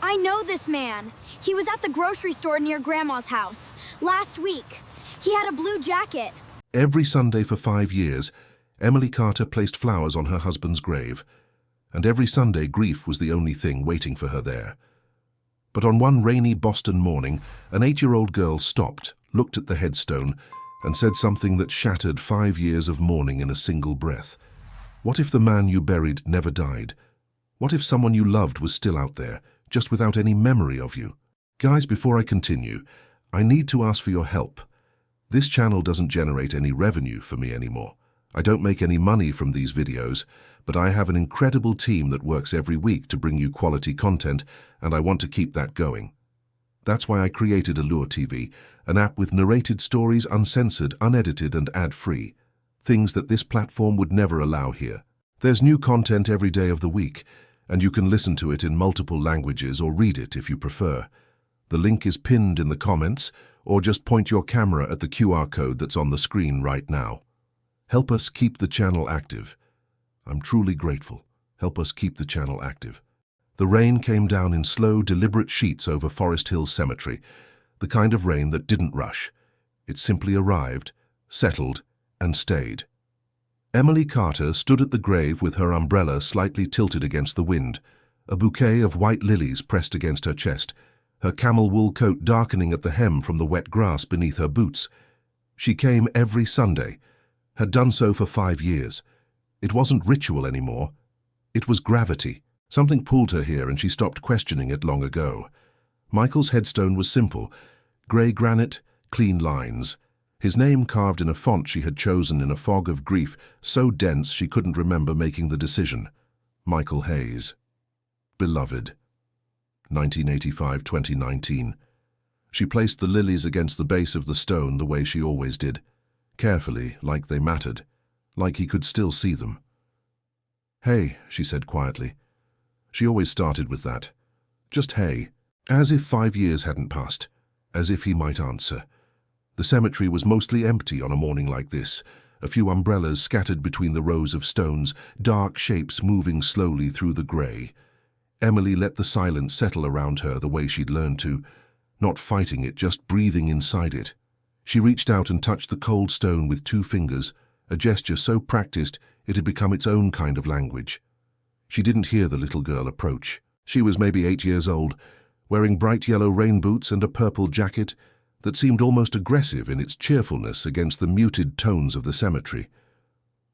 I know this man. He was at the grocery store near Grandma's house last week. He had a blue jacket. Every Sunday for 5 years, Emily Carter placed flowers on her husband's grave, and every Sunday grief was the only thing waiting for her there. But on one rainy Boston morning, an 8-year-old girl stopped, looked at the headstone, and said something that shattered 5 years of mourning in a single breath. What if the man you buried never died? What if someone you loved was still out there, just without any memory of you? Guys, before I continue, I need to ask for your help. This channel doesn't generate any revenue for me anymore. I don't make any money from these videos, but I have an incredible team that works every week to bring you quality content, and I want to keep that going. That's why I created Allure TV, an app with narrated stories, uncensored, unedited, and ad-free. Things that this platform would never allow here. There's new content every day of the week, and you can listen to it in multiple languages or read it if you prefer. The link is pinned in the comments, or just point your camera at the QR code that's on the screen right now. Help us keep the channel active. I'm truly grateful. Help us keep the channel active. The rain came down in slow, deliberate sheets over Forest Hill Cemetery, the kind of rain that didn't rush. It simply arrived, settled, and stayed. Emily Carter stood at the grave with her umbrella slightly tilted against the wind, a bouquet of white lilies pressed against her chest, her camel wool coat darkening at the hem from the wet grass beneath her boots. She came every Sunday, had done so for 5 years. It wasn't ritual anymore. It was gravity. Something pulled her here and she stopped questioning it long ago. Michael's headstone was simple, grey granite, clean lines. His name carved in a font she had chosen in a fog of grief so dense she couldn't remember making the decision. Michael Hayes. Beloved. 1985-2019. She placed the lilies against the base of the stone the way she always did, carefully, like they mattered, like he could still see them. "Hey," she said quietly. She always started with that. Just hey, as if 5 years hadn't passed, as if he might answer. The cemetery was mostly empty on a morning like this, a few umbrellas scattered between the rows of stones, dark shapes moving slowly through the grey. Emily let the silence settle around her the way she'd learned to, not fighting it, just breathing inside it. She reached out and touched the cold stone with 2 fingers, a gesture so practiced it had become its own kind of language. She didn't hear the little girl approach. She was maybe 8 years old, wearing bright yellow rain boots and a purple jacket that seemed almost aggressive in its cheerfulness against the muted tones of the cemetery.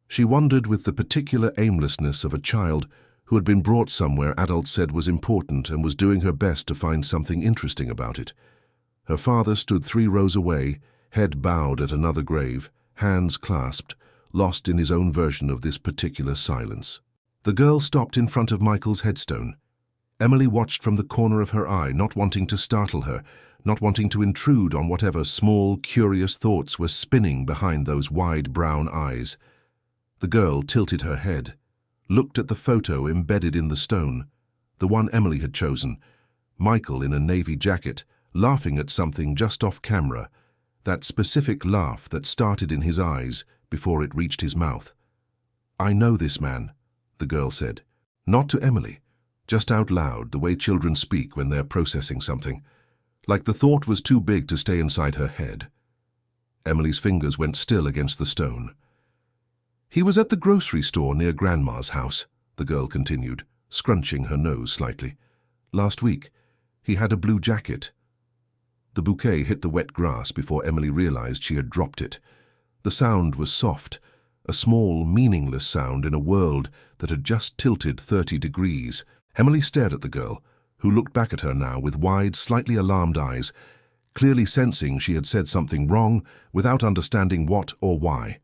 She wandered with the particular aimlessness of a child who had been brought somewhere adults said was important and was doing her best to find something interesting about it. Her father stood 3 rows away, head bowed at another grave, hands clasped, lost in his own version of this particular silence. The girl stopped in front of Michael's headstone. Emily watched from the corner of her eye, not wanting to startle her, not wanting to intrude on whatever small, curious thoughts were spinning behind those wide brown eyes. The girl tilted her head, looked at the photo embedded in the stone, the one Emily had chosen, Michael in a navy jacket, laughing at something just off camera, that specific laugh that started in his eyes before it reached his mouth. "I know this man," the girl said, not to Emily, just out loud, the way children speak when they're processing something, like the thought was too big to stay inside her head. Emily's fingers went still against the stone. "He was at the grocery store near Grandma's house," the girl continued, scrunching her nose slightly. "Last week. He had a blue jacket." The bouquet hit the wet grass before Emily realized she had dropped it. The sound was soft, a small, meaningless sound in a world that had just tilted 30 degrees. Emily stared at the girl, who looked back at her now with wide, slightly alarmed eyes, clearly sensing she had said something wrong without understanding what or why.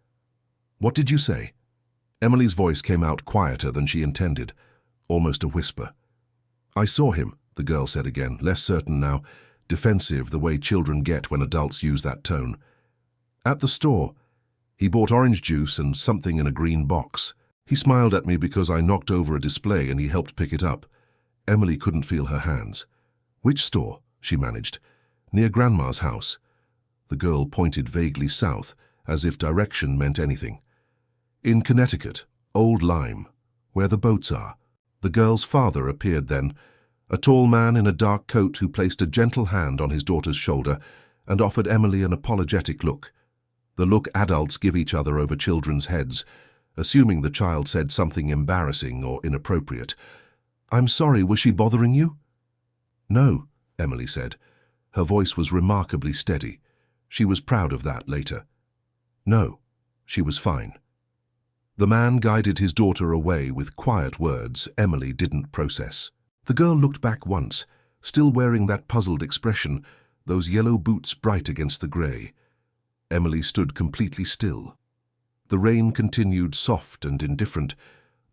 "What did you say?" Emily's voice came out quieter than she intended, almost a whisper. "I saw him," the girl said again, less certain now, defensive the way children get when adults use that tone. "At the store. He bought orange juice and something in a green box. He smiled at me because I knocked over a display and he helped pick it up." Emily couldn't feel her hands. "Which store?" she managed. "Near Grandma's house." The girl pointed vaguely south, as if direction meant anything. "In Connecticut, Old Lyme, where the boats are." The girl's father appeared then, A tall man in a dark coat who placed a gentle hand on his daughter's shoulder and offered Emily an apologetic look. The look adults give each other over children's heads, assuming the child said something embarrassing or inappropriate. "I'm sorry, was she bothering you?" "No," Emily said. Her voice was remarkably steady. She was proud of that later. "No, she was fine." The man guided his daughter away with quiet words Emily didn't process. The girl looked back once, still wearing that puzzled expression, those yellow boots bright against the grey. Emily stood completely still. The rain continued soft and indifferent,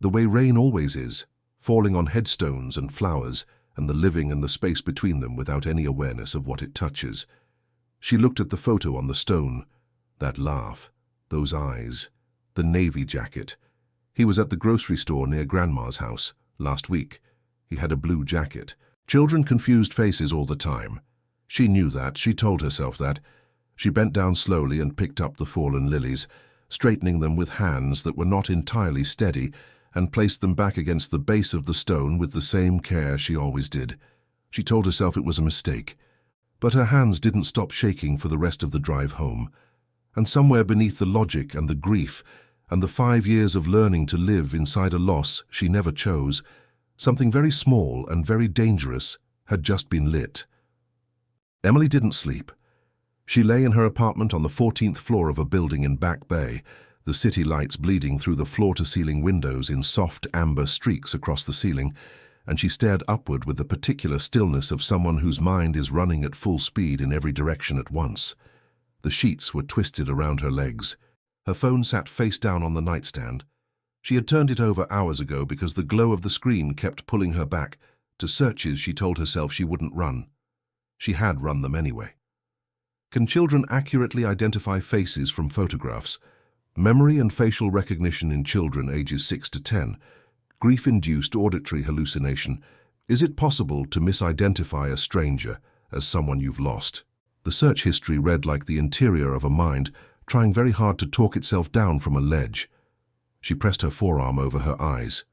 the way rain always is, falling on headstones and flowers and the living and the space between them without any awareness of what it touches. She looked at the photo on the stone, that laugh, those eyes, the navy jacket. He was at the grocery store near Grandma's house last week. He had a blue jacket. Children confused faces all the time. She knew that, she told herself that. She bent down slowly and picked up the fallen lilies, straightening them with hands that were not entirely steady, and placed them back against the base of the stone with the same care she always did. She told herself it was a mistake. But her hands didn't stop shaking for the rest of the drive home. And somewhere beneath the logic and the grief, and the 5 years of learning to live inside a loss she never chose, something very small and very dangerous had just been lit. Emily didn't sleep. She lay in her apartment on the 14th floor of a building in Back Bay, the city lights bleeding through the floor-to-ceiling windows in soft amber streaks across the ceiling, and she stared upward with the particular stillness of someone whose mind is running at full speed in every direction at once. The sheets were twisted around her legs. Her phone sat face down on the nightstand. She had turned it over hours ago because the glow of the screen kept pulling her back to searches she told herself she wouldn't run. She had run them anyway. Can children accurately identify faces from photographs? Memory and facial recognition in children ages 6 to 10. Grief-induced auditory hallucination. Is it possible to misidentify a stranger as someone you've lost? The search history read like the interior of a mind trying very hard to talk itself down from a ledge. She pressed her forearm over her eyes,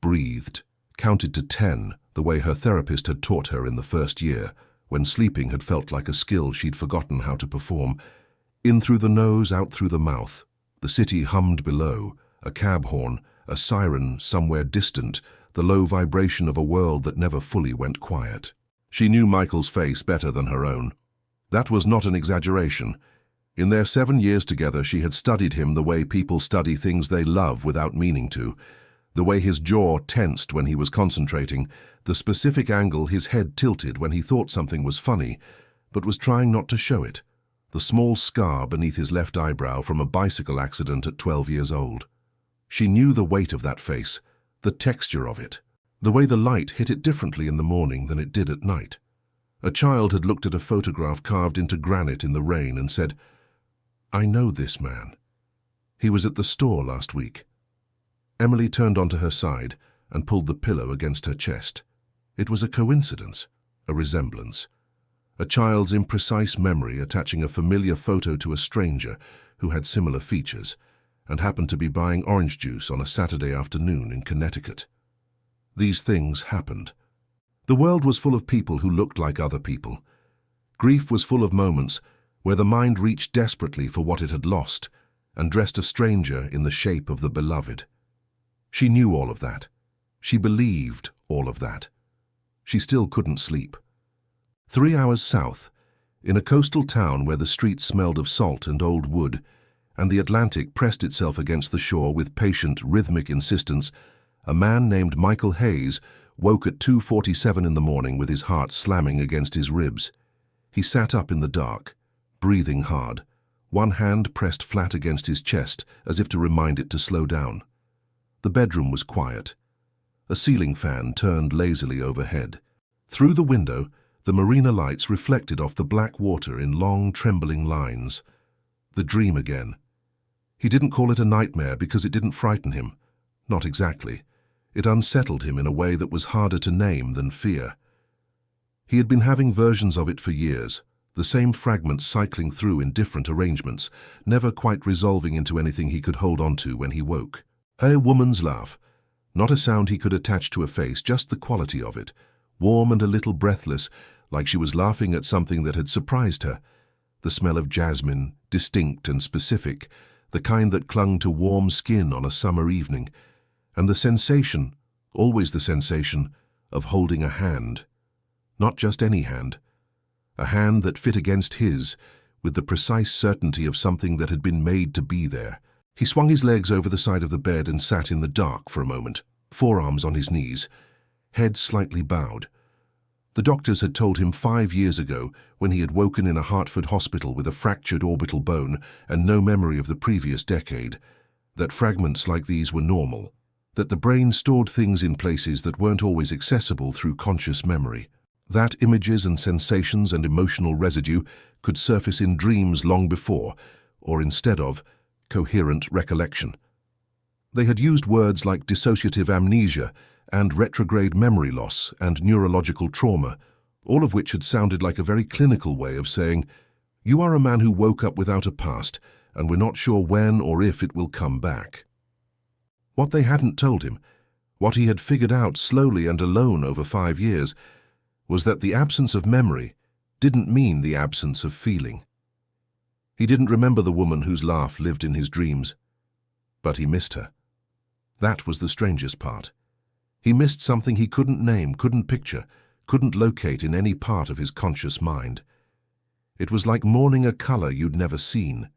breathed, counted to 10 the way her therapist had taught her in the first year, when sleeping had felt like a skill she'd forgotten how to perform. In through the nose, out through the mouth. The city hummed below, a cab horn, a siren somewhere distant, the low vibration of a world that never fully went quiet. She knew Michael's face better than her own. That was not an exaggeration. In their 7 years together, she had studied him the way people study things they love without meaning to, the way his jaw tensed when he was concentrating, the specific angle his head tilted when he thought something was funny, but was trying not to show it, the small scar beneath his left eyebrow from a bicycle accident at 12 years old. She knew the weight of that face, the texture of it, the way the light hit it differently in the morning than it did at night. A child had looked at a photograph carved into granite in the rain and said, "I know this man. He was at the store last week." Emily turned onto her side and pulled the pillow against her chest. It was a coincidence, a resemblance. A child's imprecise memory attaching a familiar photo to a stranger who had similar features and happened to be buying orange juice on a Saturday afternoon in Connecticut. These things happened. The world was full of people who looked like other people. Grief was full of moments where the mind reached desperately for what it had lost and dressed a stranger in the shape of the beloved. She knew all of that. She believed all of that. She still couldn't sleep. 3 hours south, in a coastal town where the streets smelled of salt and old wood, and the Atlantic pressed itself against the shore with patient, rhythmic insistence, a man named Michael Hayes woke at 2:47 in the morning with his heart slamming against his ribs. He sat up in the dark, breathing hard, one hand pressed flat against his chest as if to remind it to slow down. The bedroom was quiet. A ceiling fan turned lazily overhead. Through the window, the marina lights reflected off the black water in long, trembling lines. The dream again. He didn't call it a nightmare because it didn't frighten him. Not exactly. It unsettled him in a way that was harder to name than fear. He had been having versions of it for years, the same fragments cycling through in different arrangements, never quite resolving into anything he could hold on to when he woke. A woman's laugh. Not a sound he could attach to a face, just the quality of it. warm and a little breathless, like she was laughing at something that had surprised her. The smell of jasmine, distinct and specific, the kind that clung to warm skin on a summer evening, and the sensation, always the sensation, of holding a hand. Not just any hand. A hand that fit against his, with the precise certainty of something that had been made to be there. He swung his legs over the side of the bed and sat in the dark for a moment, forearms on his knees, head slightly bowed. The doctors had told him 5 years ago, when he had woken in a Hartford hospital with a fractured orbital bone and no memory of the previous decade, that fragments like these were normal, that the brain stored things in places that weren't always accessible through conscious memory, that images and sensations and emotional residue could surface in dreams long before, or instead of, coherent recollection. They had used words like dissociative amnesia and retrograde memory loss and neurological trauma, all of which had sounded like a very clinical way of saying, "You are a man who woke up without a past, and we're not sure when or if it will come back." What they hadn't told him, what he had figured out slowly and alone over 5 years, was that the absence of memory didn't mean the absence of feeling. He didn't remember the woman whose laugh lived in his dreams, but he missed her. That was the strangest part. He missed something he couldn't name, couldn't picture, couldn't locate in any part of his conscious mind. It was like mourning a color you'd never seen,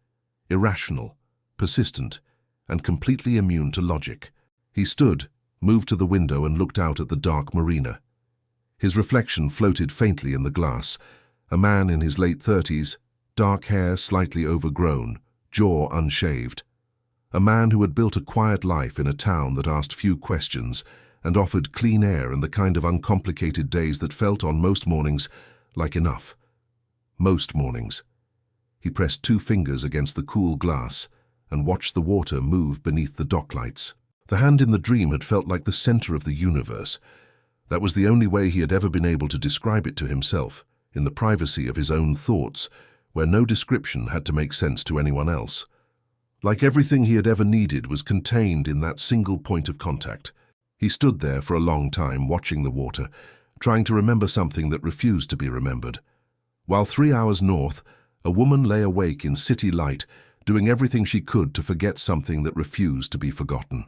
irrational, persistent, and completely immune to logic. He stood, moved to the window and looked out at the dark marina. His reflection floated faintly in the glass, a man in his late 30s, dark hair slightly overgrown, jaw unshaved. A man who had built a quiet life in a town that asked few questions and offered clean air and the kind of uncomplicated days that felt on most mornings like enough. Most mornings. He pressed 2 fingers against the cool glass and watched the water move beneath the docklights. The hand in the dream had felt like the center of the universe. That was the only way he had ever been able to describe it to himself, in the privacy of his own thoughts, where no description had to make sense to anyone else. Like everything he had ever needed was contained in that single point of contact. He stood there for a long time, watching the water, trying to remember something that refused to be remembered. While 3 hours north, a woman lay awake in city light, doing everything she could to forget something that refused to be forgotten.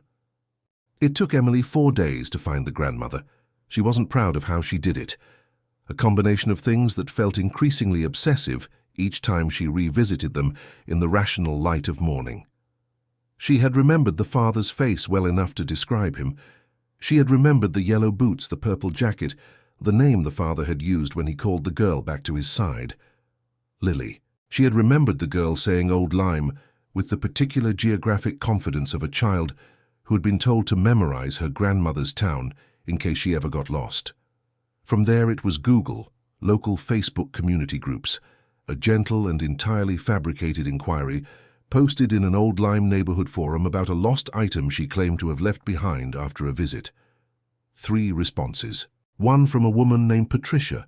It took Emily 4 days to find the grandmother. She wasn't proud of how she did it. A combination of things that felt increasingly obsessive each time she revisited them in the rational light of morning. She had remembered the father's face well enough to describe him. She had remembered the yellow boots, the purple jacket, the name the father had used when he called the girl back to his side. Lily. She had remembered the girl saying Old Lyme with the particular geographic confidence of a child who had been told to memorize her grandmother's town in case she ever got lost. From there it was Google, local Facebook community groups, a gentle and entirely fabricated inquiry posted in an Old Lyme neighborhood forum about a lost item she claimed to have left behind after a visit. 3 responses. One from a woman named Patricia,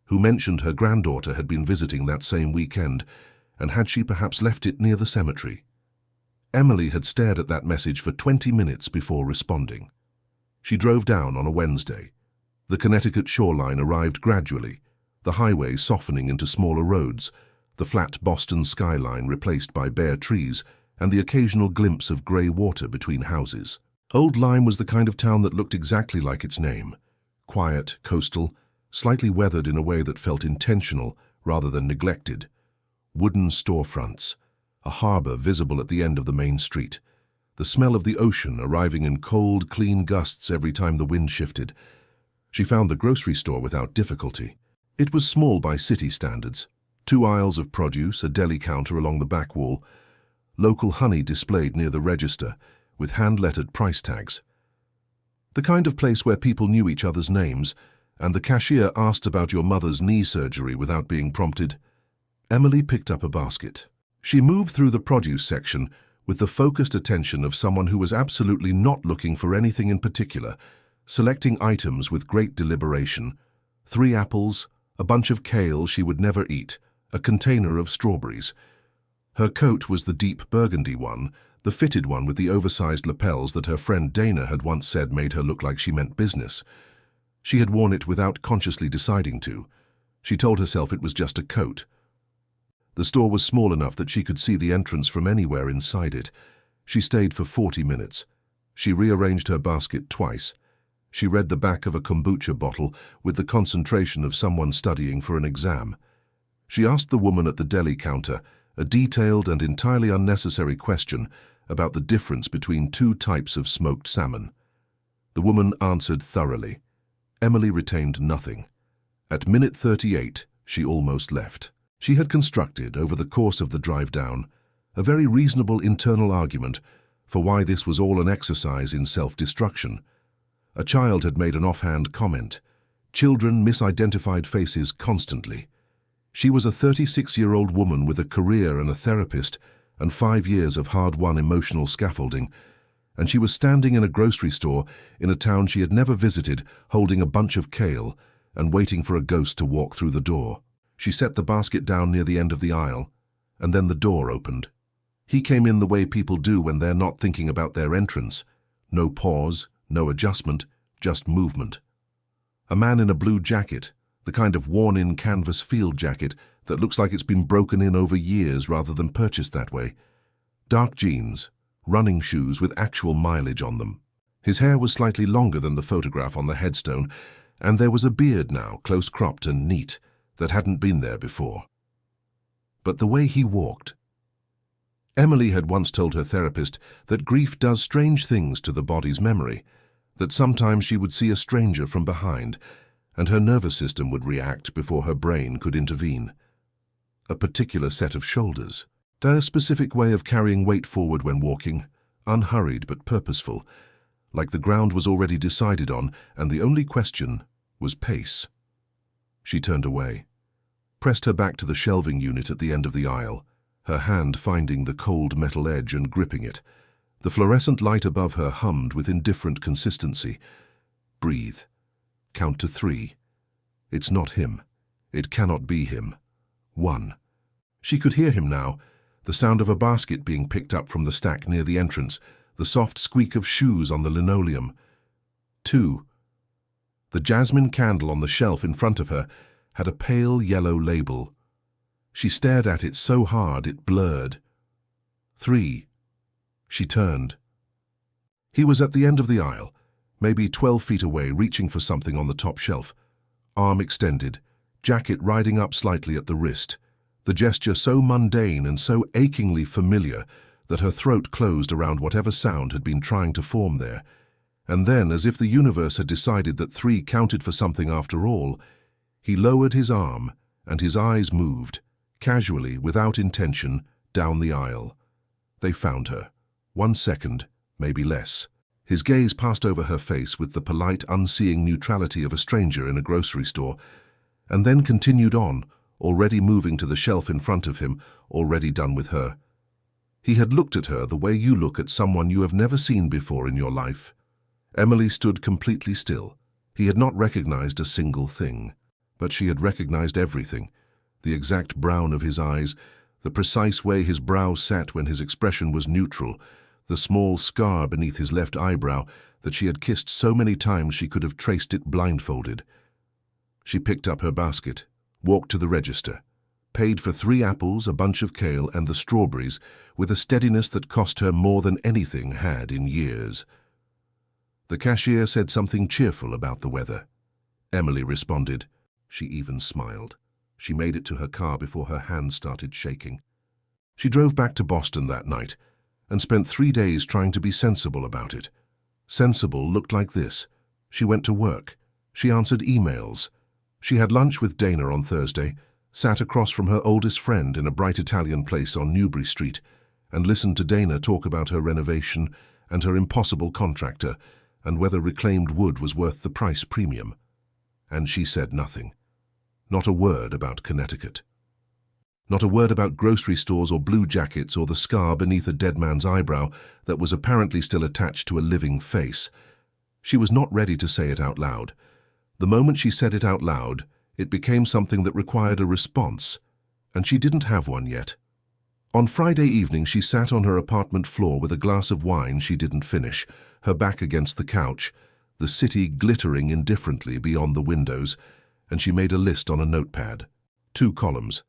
who mentioned her granddaughter had been visiting that same weekend, and had she perhaps left it near the cemetery. Emily had stared at that message for 20 minutes before responding. She drove down on a Wednesday. The Connecticut shoreline arrived gradually, the highway softening into smaller roads, the flat Boston skyline replaced by bare trees, and the occasional glimpse of grey water between houses. Old Lyme was the kind of town that looked exactly like its name. Quiet, coastal, slightly weathered in a way that felt intentional rather than neglected. Wooden storefronts, a harbour visible at the end of the main street, the smell of the ocean arriving in cold, clean gusts every time the wind shifted. She found the grocery store without difficulty. It was small by city standards. 2 aisles of produce, a deli counter along the back wall, local honey displayed near the register, with hand-lettered price tags. The kind of place where people knew each other's names, and the cashier asked about your mother's knee surgery without being prompted. Emily picked up a basket. She moved through the produce section with the focused attention of someone who was absolutely not looking for anything in particular, selecting items with great deliberation. 3 apples, a bunch of kale she would never eat, a container of strawberries. Her coat was the deep burgundy one, the fitted one with the oversized lapels that her friend Dana had once said made her look like she meant business. She had worn it without consciously deciding to. She told herself it was just a coat. The store was small enough that she could see the entrance from anywhere inside it. She stayed for 40 minutes. She rearranged her basket twice. She read the back of a kombucha bottle with the concentration of someone studying for an exam. She asked the woman at the deli counter a detailed and entirely unnecessary question about the difference between two types of smoked salmon. The woman answered thoroughly. Emily retained nothing. At minute 38, she almost left. She had constructed, over the course of the drive down, a very reasonable internal argument for why this was all an exercise in self-destruction. A child had made an offhand comment. Children misidentified faces constantly. She was a 36-year-old woman with a career and a therapist and 5 years of hard-won emotional scaffolding, and she was standing in a grocery store in a town she had never visited, holding a bunch of kale and waiting for a ghost to walk through the door. She set the basket down near the end of the aisle, and then the door opened. He came in the way people do when they're not thinking about their entrance. No pause, no adjustment, just movement. A man in a blue jacket, the kind of worn-in canvas field jacket that looks like it's been broken in over years rather than purchased that way. Dark jeans, running shoes with actual mileage on them. His hair was slightly longer than the photograph on the headstone, and there was a beard now, close-cropped and neat, that hadn't been there before. But the way he walked. Emily had once told her therapist that grief does strange things to the body's memory, that sometimes she would see a stranger from behind, and her nervous system would react before her brain could intervene. A particular set of shoulders, a specific way of carrying weight forward when walking, unhurried but purposeful, like the ground was already decided on, and the only question was pace. She turned away, pressed her back to the shelving unit at the end of the aisle, her hand finding the cold metal edge and gripping it. The fluorescent light above her hummed with indifferent consistency. Breathe. Count to 3. It's not him. It cannot be him. 1. She could hear him now, the sound of a basket being picked up from the stack near the entrance, the soft squeak of shoes on the linoleum. 2. The jasmine candle on the shelf in front of her had a pale yellow label. She stared at it so hard it blurred. 3. She turned. He was at the end of the aisle, maybe 12 feet away, reaching for something on the top shelf. Arm extended, jacket riding up slightly at the wrist, the gesture so mundane and so achingly familiar that her throat closed around whatever sound had been trying to form there. And then, as if the universe had decided that 3 counted for something after all, he lowered his arm and his eyes moved, casually, without intention, down the aisle. They found her. 1 second, maybe less. His gaze passed over her face with the polite, unseeing neutrality of a stranger in a grocery store, and then continued on, already moving to the shelf in front of him, already done with her. He had looked at her the way you look at someone you have never seen before in your life. Emily stood completely still. He had not recognized a single thing, but she had recognized everything. The exact brown of his eyes, the precise way his brow sat when his expression was neutral, the small scar beneath his left eyebrow that she had kissed so many times she could have traced it blindfolded. She picked up her basket, walked to the register, paid for 3 apples, a bunch of kale, and the strawberries with a steadiness that cost her more than anything had in years. The cashier said something cheerful about the weather. Emily responded. She even smiled. She made it to her car before her hands started shaking. She drove back to Boston that night and spent 3 days trying to be sensible about it. Sensible looked like this. She went to work. She answered emails. She had lunch with Dana on Thursday, sat across from her oldest friend in a bright Italian place on Newbury Street, and listened to Dana talk about her renovation and her impossible contractor and whether reclaimed wood was worth the price premium. And she said nothing. Not a word about Connecticut. Not a word about grocery stores or blue jackets or the scar beneath a dead man's eyebrow that was apparently still attached to a living face. She was not ready to say it out loud. The moment she said it out loud, it became something that required a response, and she didn't have one yet. On Friday evening, she sat on her apartment floor with a glass of wine she didn't finish, her back against the couch, the city glittering indifferently beyond the windows, and she made a list on a notepad. 2 columns.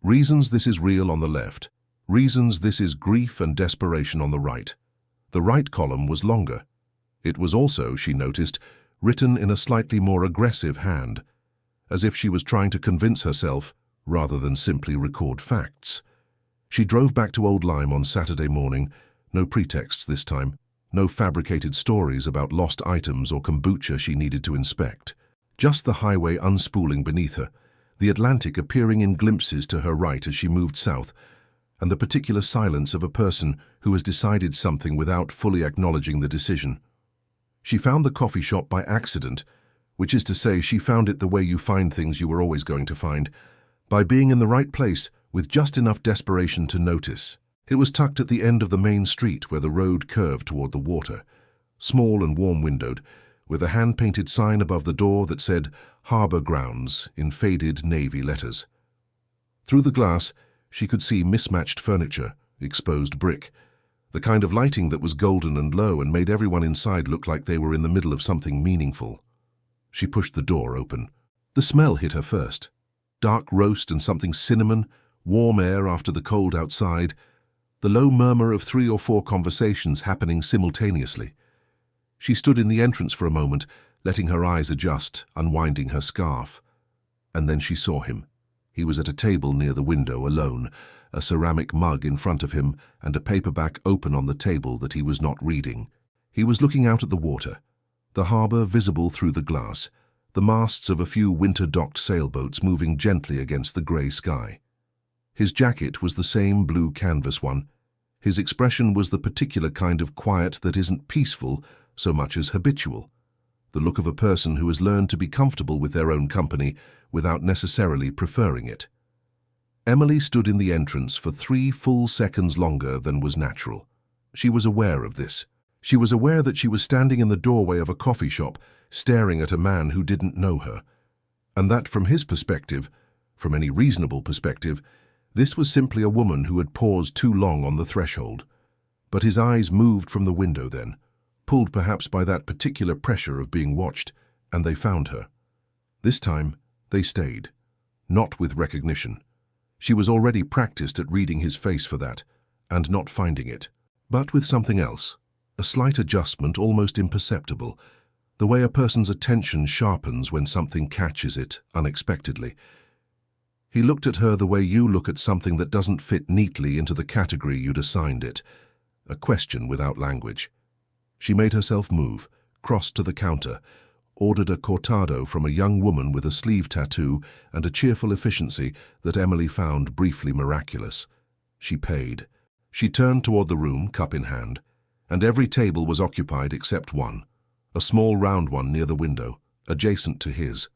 Reasons this is real on the left. Reasons this is grief and desperation on the right. The right column was longer. It was also, she noticed, written in a slightly more aggressive hand, as if she was trying to convince herself rather than simply record facts. She drove back to Old Lyme on Saturday morning, no pretexts this time, no fabricated stories about lost items or kombucha she needed to inspect. Just the highway unspooling beneath her, the Atlantic appearing in glimpses to her right as she moved south, and the particular silence of a person who has decided something without fully acknowledging the decision. She found the coffee shop by accident, which is to say she found it the way you find things you were always going to find, by being in the right place with just enough desperation to notice. It was tucked at the end of the main street where the road curved toward the water, small and warm-windowed, with a hand-painted sign above the door that said Harbour Grounds in faded navy letters. Through the glass, she could see mismatched furniture, exposed brick, the kind of lighting that was golden and low and made everyone inside look like they were in the middle of something meaningful. She pushed the door open. The smell hit her first. Dark roast and something cinnamon, warm air after the cold outside, the low murmur of 3 or 4 conversations happening simultaneously. She stood in the entrance for a moment, letting her eyes adjust, unwinding her scarf. And then she saw him. He was at a table near the window, alone, a ceramic mug in front of him and a paperback open on the table that he was not reading. He was looking out at the water, the harbour visible through the glass, the masts of a few winter-docked sailboats moving gently against the grey sky. His jacket was the same blue canvas one. His expression was the particular kind of quiet that isn't peaceful so much as habitual, the look of a person who has learned to be comfortable with their own company without necessarily preferring it. Emily stood in the entrance for 3 full seconds longer than was natural. She was aware of this. She was aware that she was standing in the doorway of a coffee shop, staring at a man who didn't know her, and that from his perspective, from any reasonable perspective, this was simply a woman who had paused too long on the threshold. But his eyes moved from the window then, pulled perhaps by that particular pressure of being watched, and they found her. This time, they stayed, not with recognition. She was already practiced at reading his face for that, and not finding it, but with something else, a slight adjustment almost imperceptible, the way a person's attention sharpens when something catches it unexpectedly. He looked at her the way you look at something that doesn't fit neatly into the category you'd assigned it, a question without language. She made herself move, crossed to the counter, ordered a cortado from a young woman with a sleeve tattoo and a cheerful efficiency that Emily found briefly miraculous. She paid. She turned toward the room, cup in hand, and every table was occupied except one, a small round one near the window, adjacent to his.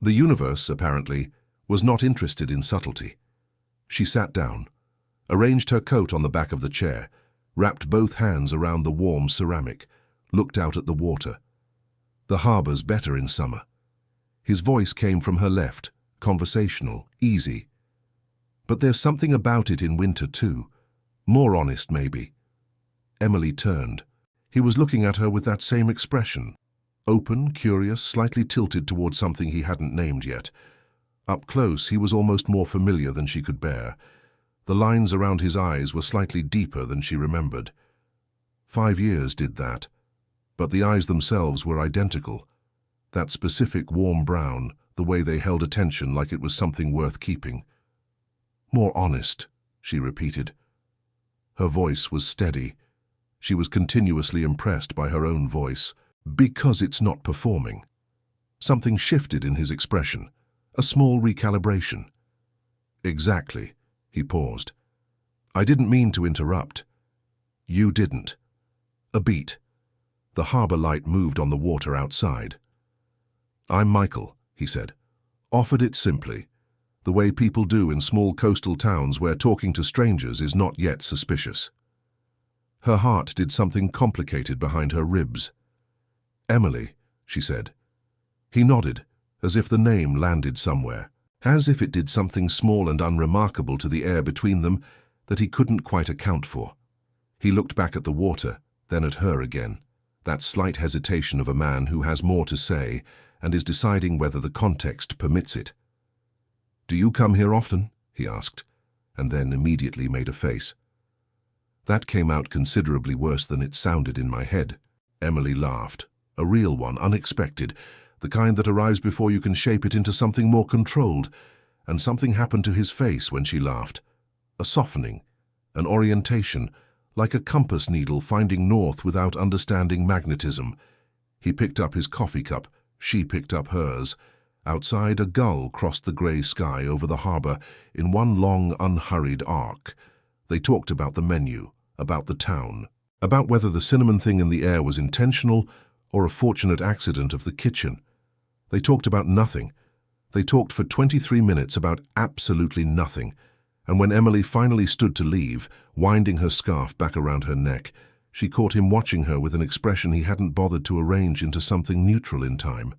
The universe, apparently, was not interested in subtlety. She sat down, arranged her coat on the back of the chair, wrapped both hands around the warm ceramic, looked out at the water. The harbour's better in summer. His voice came from her left, conversational, easy. But there's something about it in winter too, more honest maybe. Emily turned. He was looking at her with that same expression, open, curious, slightly tilted toward something he hadn't named yet. Up close, he was almost more familiar than she could bear. The lines around his eyes were slightly deeper than she remembered. 5 years did that, but the eyes themselves were identical. That specific warm brown, the way they held attention like it was something worth keeping. More honest, she repeated. Her voice was steady. She was continuously impressed by her own voice, because it's not performing. Something shifted in his expression, a small recalibration. Exactly, he paused. I didn't mean to interrupt. You didn't. A beat. The harbour light moved on the water outside. I'm Michael, he said. Offered it simply, the way people do in small coastal towns where talking to strangers is not yet suspicious. Her heart did something complicated behind her ribs. Emily, she said. He nodded, as if the name landed somewhere, as if it did something small and unremarkable to the air between them that he couldn't quite account for. He looked back at the water, then at her again. that slight hesitation of a man who has more to say and is deciding whether the context permits it. "Do you come here often?" he asked, and then immediately made a face. That came out considerably worse than it sounded in my head. Emily laughed, a real one, unexpected, the kind that arrives before you can shape it into something more controlled, and something happened to his face when she laughed. A softening, an orientation, like a compass needle finding north without understanding magnetism. He picked up his coffee cup, she picked up hers. Outside, a gull crossed the grey sky over the harbour in one long, unhurried arc. They talked about the menu, about the town, about whether the cinnamon thing in the air was intentional or a fortunate accident of the kitchen. They talked about nothing. They talked for 23 minutes about absolutely nothing, and when Emily finally stood to leave, winding her scarf back around her neck, she caught him watching her with an expression he hadn't bothered to arrange into something neutral in time.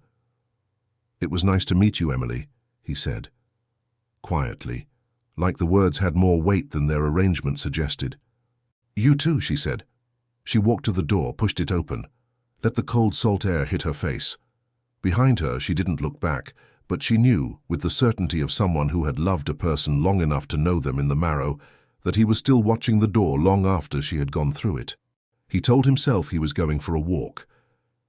"It was nice to meet you, Emily," he said, quietly, like the words had more weight than their arrangement suggested. "You too," she said. She walked to the door, pushed it open, let the cold salt air hit her face. Behind her, she didn't look back, but she knew, with the certainty of someone who had loved a person long enough to know them in the marrow, that he was still watching the door long after she had gone through it. He told himself he was going for a walk.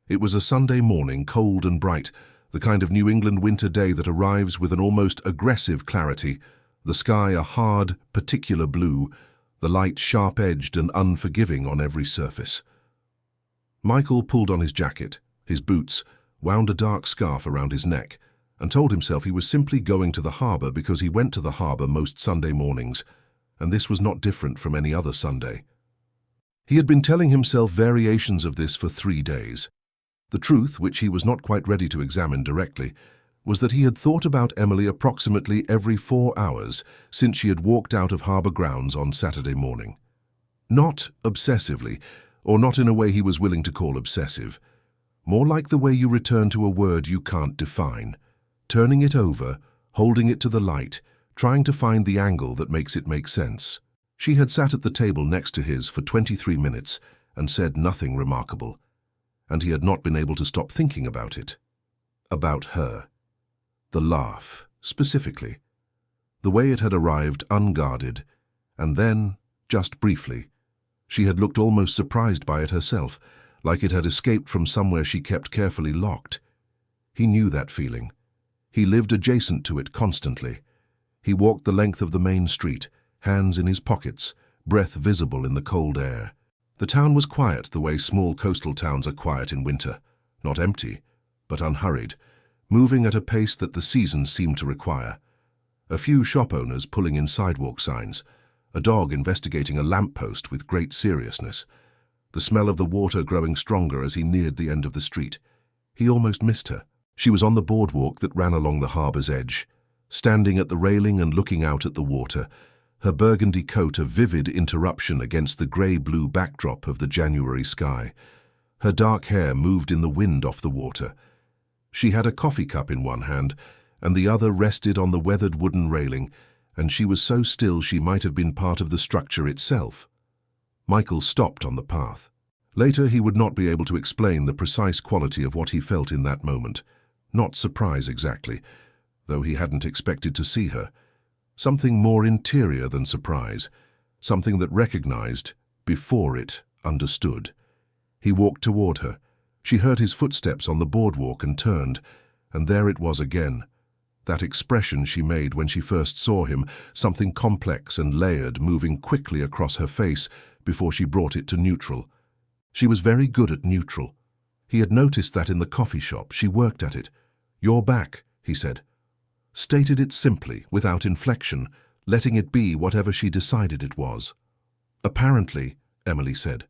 It was a Sunday morning, cold and bright, the kind of New England winter day that arrives with an almost aggressive clarity, the sky a hard, particular blue, the light sharp-edged and unforgiving on every surface. Michael pulled on his jacket, his boots, wound a dark scarf around his neck, and told himself he was simply going to the harbour because he went to the harbour most Sunday mornings, and this was not different from any other Sunday. He had been telling himself variations of this for 3 days. The truth, which he was not quite ready to examine directly, was that he had thought about Emily approximately every 4 hours since she had walked out of harbour grounds on Saturday morning. Not obsessively, or not in a way he was willing to call obsessive. More like the way you return to a word you can't define, turning it over, holding it to the light, trying to find the angle that makes it make sense. She had sat at the table next to his for 23 minutes and said nothing remarkable, and he had not been able to stop thinking about it. About her. The laugh, specifically. The way it had arrived unguarded, and then, just briefly, she had looked almost surprised by it herself, like it had escaped from somewhere she kept carefully locked. He knew that feeling. He lived adjacent to it constantly. He walked the length of the main street, hands in his pockets, breath visible in the cold air. The town was quiet the way small coastal towns are quiet in winter, not empty, but unhurried, moving at a pace that the seasons seemed to require. A few shop owners pulling in sidewalk signs, a dog investigating a lamppost with great seriousness, the smell of the water growing stronger as he neared the end of the street. He almost missed her. She was on the boardwalk that ran along the harbour's edge, standing at the railing and looking out at the water, her burgundy coat a vivid interruption against the grey-blue backdrop of the January sky. Her dark hair moved in the wind off the water. She had a coffee cup in one hand, and the other rested on the weathered wooden railing, and she was so still she might have been part of the structure itself. Michael stopped on the path. Later he would not be able to explain the precise quality of what he felt in that moment. Not surprise exactly, though he hadn't expected to see her. Something more interior than surprise, something that recognized, before it understood. He walked toward her. She heard his footsteps on the boardwalk and turned, and there it was again. That expression she made when she first saw him, something complex and layered moving quickly across her face before she brought it to neutral. She was very good at neutral. He had noticed that in the coffee shop. She worked at it. "You're back," he said. Stated it simply, without inflection, letting it be whatever she decided it was. "Apparently," Emily said.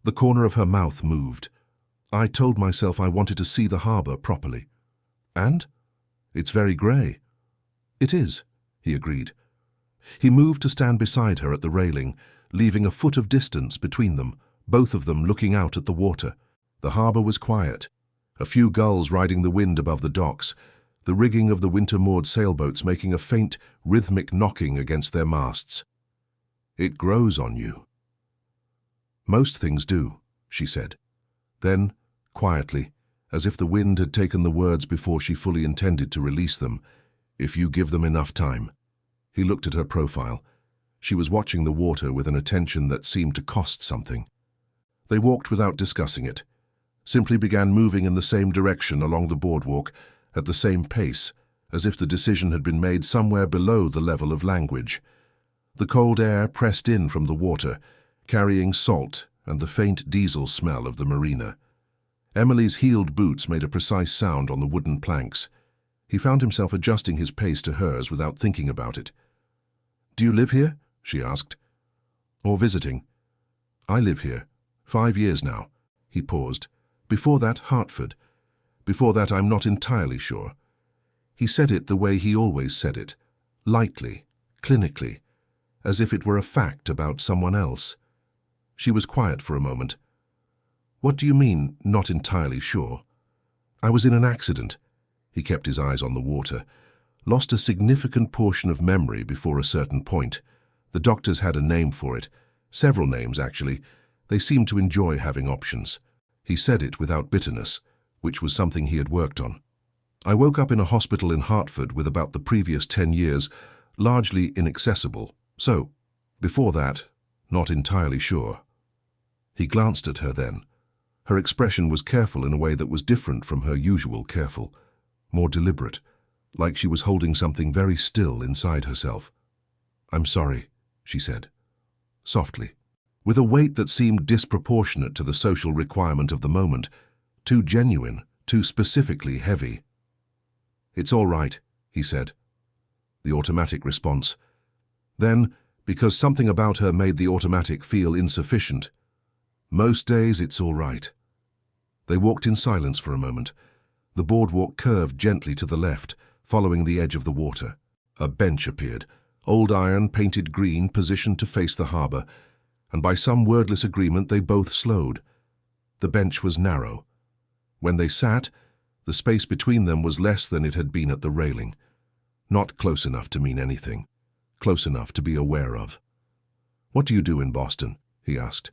The corner of her mouth moved. "I told myself I wanted to see the harbour properly." "And? It's very grey." "It is," he agreed. He moved to stand beside her at the railing, leaving a foot of distance between them, both of them looking out at the water. The harbour was quiet. A few gulls riding the wind above the docks, the rigging of the winter-moored sailboats making a faint, rhythmic knocking against their masts. "It grows on you." "Most things do," she said. Then, quietly, as if the wind had taken the words before she fully intended to release them, "If you give them enough time." He looked at her profile. She was watching the water with an attention that seemed to cost something. They walked without discussing it, simply began moving in the same direction along the boardwalk, at the same pace, as if the decision had been made somewhere below the level of language. The cold air pressed in from the water, carrying salt and the faint diesel smell of the marina. Emily's heeled boots made a precise sound on the wooden planks. He found himself adjusting his pace to hers without thinking about it. "Do you live here?" she asked. "Or visiting?" "I live here. 5 years now." He paused. "Before that, Hartford. Before that, I'm not entirely sure." He said it the way he always said it, lightly, clinically, as if it were a fact about someone else. She was quiet for a moment. "What do you mean, not entirely sure?" "I was in an accident." He kept his eyes on the water. "Lost a significant portion of memory before a certain point. The doctors had a name for it. Several names, actually. They seemed to enjoy having options." He said it without bitterness, which was something he had worked on. "I woke up in a hospital in Hartford with about the previous 10 years, largely inaccessible. So, before that, not entirely sure." He glanced at her then. Her expression was careful in a way that was different from her usual careful, more deliberate, like she was holding something very still inside herself. "I'm sorry," she said, softly, with a weight that seemed disproportionate to the social requirement of the moment, too genuine, too specifically heavy. "It's all right," he said. The automatic response. Then, because something about her made the automatic feel insufficient, "Most days it's all right." They walked in silence for a moment. The boardwalk curved gently to the left, following the edge of the water. A bench appeared, old iron painted green, positioned to face the harbour, and by some wordless agreement they both slowed. The bench was narrow. When they sat, the space between them was less than it had been at the railing. Not close enough to mean anything, close enough to be aware of. "What do you do in Boston?" he asked.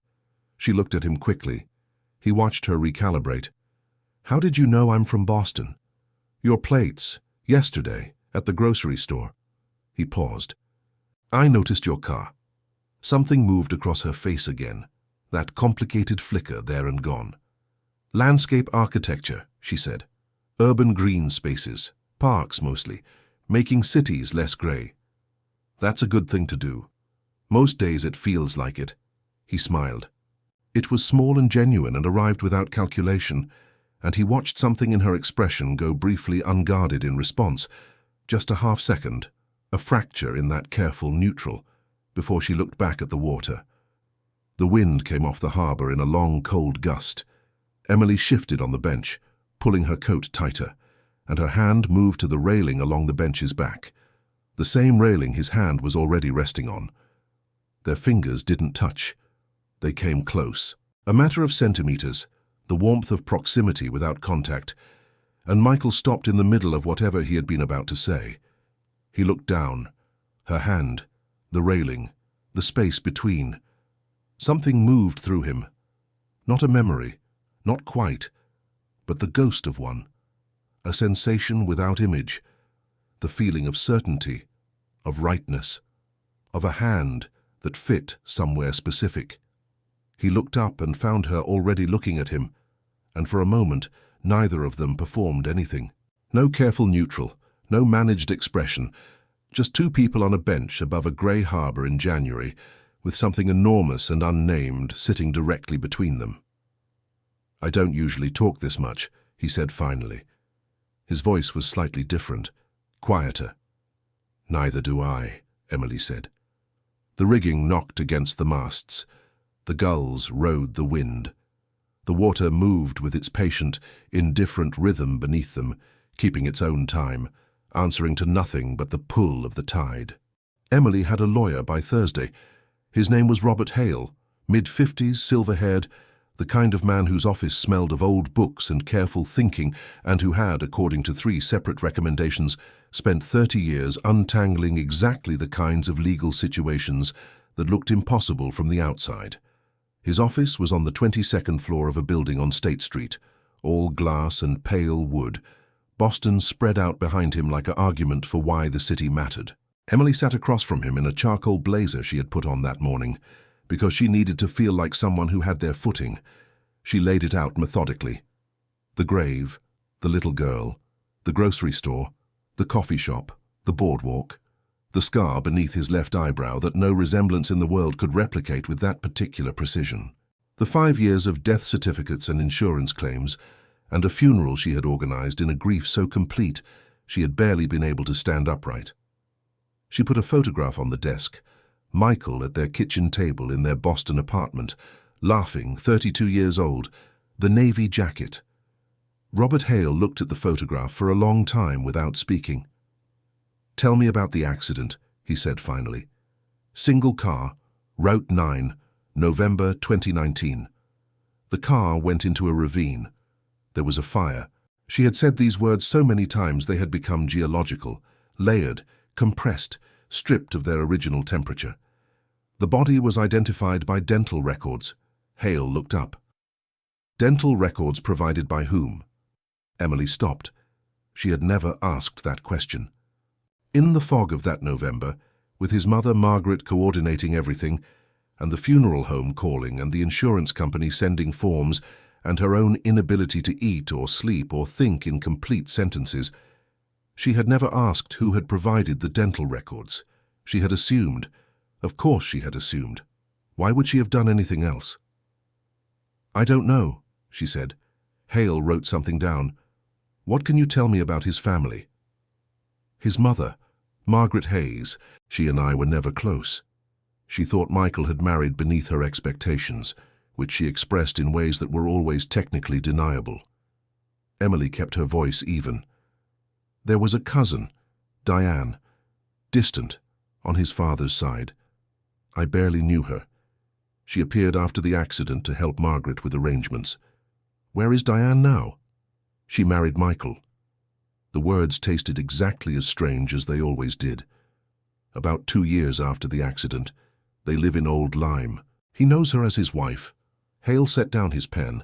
She looked at him quickly. He watched her recalibrate. "How did you know I'm from Boston?" "Your plates, yesterday, at the grocery store." He paused. "I noticed your car." Something moved across her face again, that complicated flicker there and gone. "Landscape architecture," she said. "Urban green spaces, parks mostly, making cities less grey. That's a good thing to do. Most days it feels like it." He smiled. It was small and genuine and arrived without calculation, and he watched something in her expression go briefly unguarded in response, just a half second, a fracture in that careful neutral, before she looked back at the water. The wind came off the harbour in a long, cold gust. Emily shifted on the bench, pulling her coat tighter, and her hand moved to the railing along the bench's back, the same railing his hand was already resting on. Their fingers didn't touch. They came close. A matter of centimetres, the warmth of proximity without contact, and Michael stopped in the middle of whatever he had been about to say. He looked down. Her hand, the railing, the space between. Something moved through him. Not a memory, not quite, but the ghost of one. A sensation without image, the feeling of certainty, of rightness, of a hand that fit somewhere specific. He looked up and found her already looking at him, and for a moment neither of them performed anything. No careful neutral, no managed expression, just two people on a bench above a grey harbour in January, with something enormous and unnamed sitting directly between them. "I don't usually talk this much," he said finally. His voice was slightly different, quieter. "Neither do I," Emily said. The rigging knocked against the masts. The gulls rode the wind. The water moved with its patient, indifferent rhythm beneath them, keeping its own time, answering to nothing but the pull of the tide. Emily had a lawyer by Thursday. His name was Robert Hale, mid-50s, silver-haired, the kind of man whose office smelled of old books and careful thinking, and who had, according to 3 separate recommendations, spent 30 years untangling exactly the kinds of legal situations that looked impossible from the outside. His office was on the 22nd floor of a building on State Street, all glass and pale wood. Boston spread out behind him like an argument for why the city mattered. Emily sat across from him in a charcoal blazer she had put on that morning, because she needed to feel like someone who had their footing. She laid it out methodically. The grave, the little girl, the grocery store, the coffee shop, the boardwalk, the scar beneath his left eyebrow that no resemblance in the world could replicate with that particular precision. The 5 years of death certificates and insurance claims, and a funeral she had organized in a grief so complete she had barely been able to stand upright. She put a photograph on the desk, Michael at their kitchen table in their Boston apartment, laughing, 32 years old, the navy jacket. Robert Hale looked at the photograph for a long time without speaking. "Tell me about the accident," he said finally. "Single car, Route 9, November 2019. The car went into a ravine. There was a fire." She had said these words so many times they had become geological, layered, compressed, stripped of their original temperature. The body was identified by dental records. Hale looked up. Dental records provided by whom? Emily stopped. She had never asked that question. In the fog of that November, with his mother Margaret coordinating everything, and the funeral home calling and the insurance company sending forms, and her own inability to eat or sleep or think in complete sentences, she had never asked who had provided the dental records. She had assumed. Of course she had assumed. Why would she have done anything else? "I don't know," she said. Hale wrote something down. "What can you tell me about his family?" "His mother, Margaret Hayes. She and I were never close. She thought Michael had married beneath her expectations, which she expressed in ways that were always technically deniable." Emily kept her voice even. "There was a cousin, Diane, distant, on his father's side. I barely knew her. She appeared after the accident to help Margaret with arrangements. Where is Diane now?" "She married Michael." The words tasted exactly as strange as they always did. "About 2 years after the accident. They live in Old Lyme. He knows her as his wife." Hale set down his pen.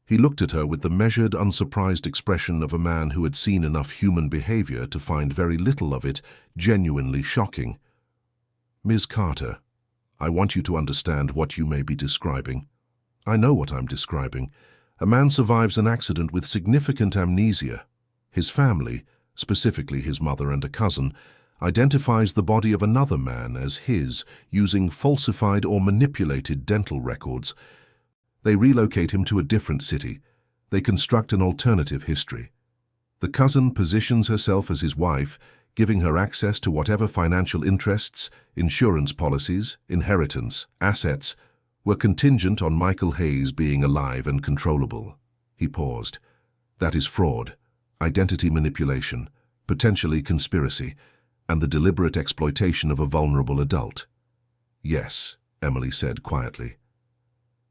He looked at her with the measured, unsurprised expression of a man who had seen enough human behavior to find very little of it genuinely shocking. "Ms. Carter, I want you to understand what you may be describing. I know what I'm describing. A man survives an accident with significant amnesia. His family, specifically his mother and a cousin, identifies the body of another man as his using falsified or manipulated dental records. They relocate him to a different city. They construct an alternative history. The cousin positions herself as his wife, giving her access to whatever financial interests, insurance policies, inheritance, assets, were contingent on Michael Hayes being alive and controllable." He paused. "That is fraud, identity manipulation, potentially conspiracy, and the deliberate exploitation of a vulnerable adult." "Yes," Emily said quietly.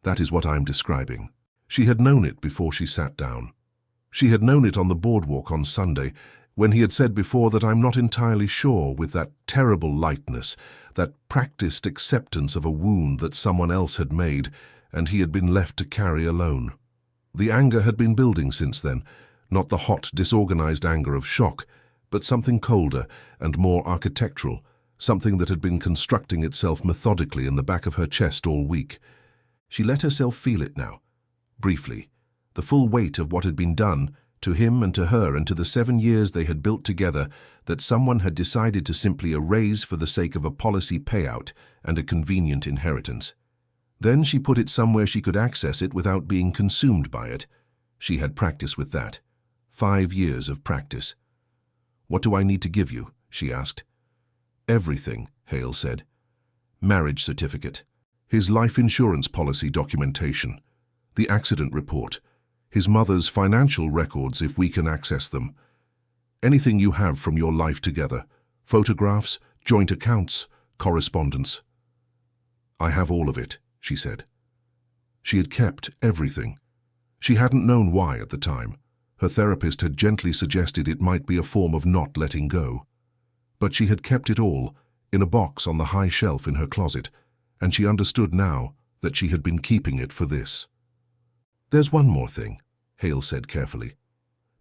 "That is what I'm describing." She had known it before she sat down. She had known it on the boardwalk on Sunday, when he had said before that "I'm not entirely sure," with that terrible lightness, that practiced acceptance of a wound that someone else had made and he had been left to carry alone. The anger had been building since then, not the hot, disorganized anger of shock, but something colder and more architectural, something that had been constructing itself methodically in the back of her chest all week. She let herself feel it now, briefly, the full weight of what had been done to him and to her and to the 7 years they had built together, that someone had decided to simply erase for the sake of a policy payout and a convenient inheritance. Then she put it somewhere she could access it without being consumed by it. She had practice with that. 5 years of practice. "What do I need to give you?" she asked. "Everything," Hale said. "Marriage certificate, his life insurance policy documentation, the accident report, his mother's financial records if we can access them. Anything you have from your life together, photographs, joint accounts, correspondence." "I have all of it," she said. She had kept everything. She hadn't known why at the time. Her therapist had gently suggested it might be a form of not letting go. But she had kept it all, in a box on the high shelf in her closet, and she understood now that she had been keeping it for this. "There's one more thing," Hale said carefully.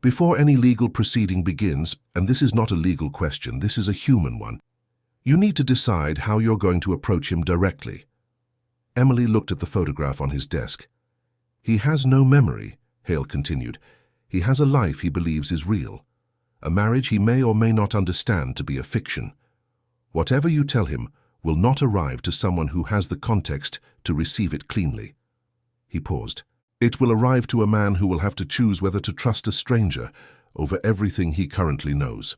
"Before any legal proceeding begins, and this is not a legal question, this is a human one, you need to decide how you're going to approach him directly." Emily looked at the photograph on his desk. "He has no memory," Hale continued. "He has a life he believes is real, a marriage he may or may not understand to be a fiction. Whatever you tell him will not arrive to someone who has the context to receive it cleanly." He paused. "It will arrive to a man who will have to choose whether to trust a stranger over everything he currently knows."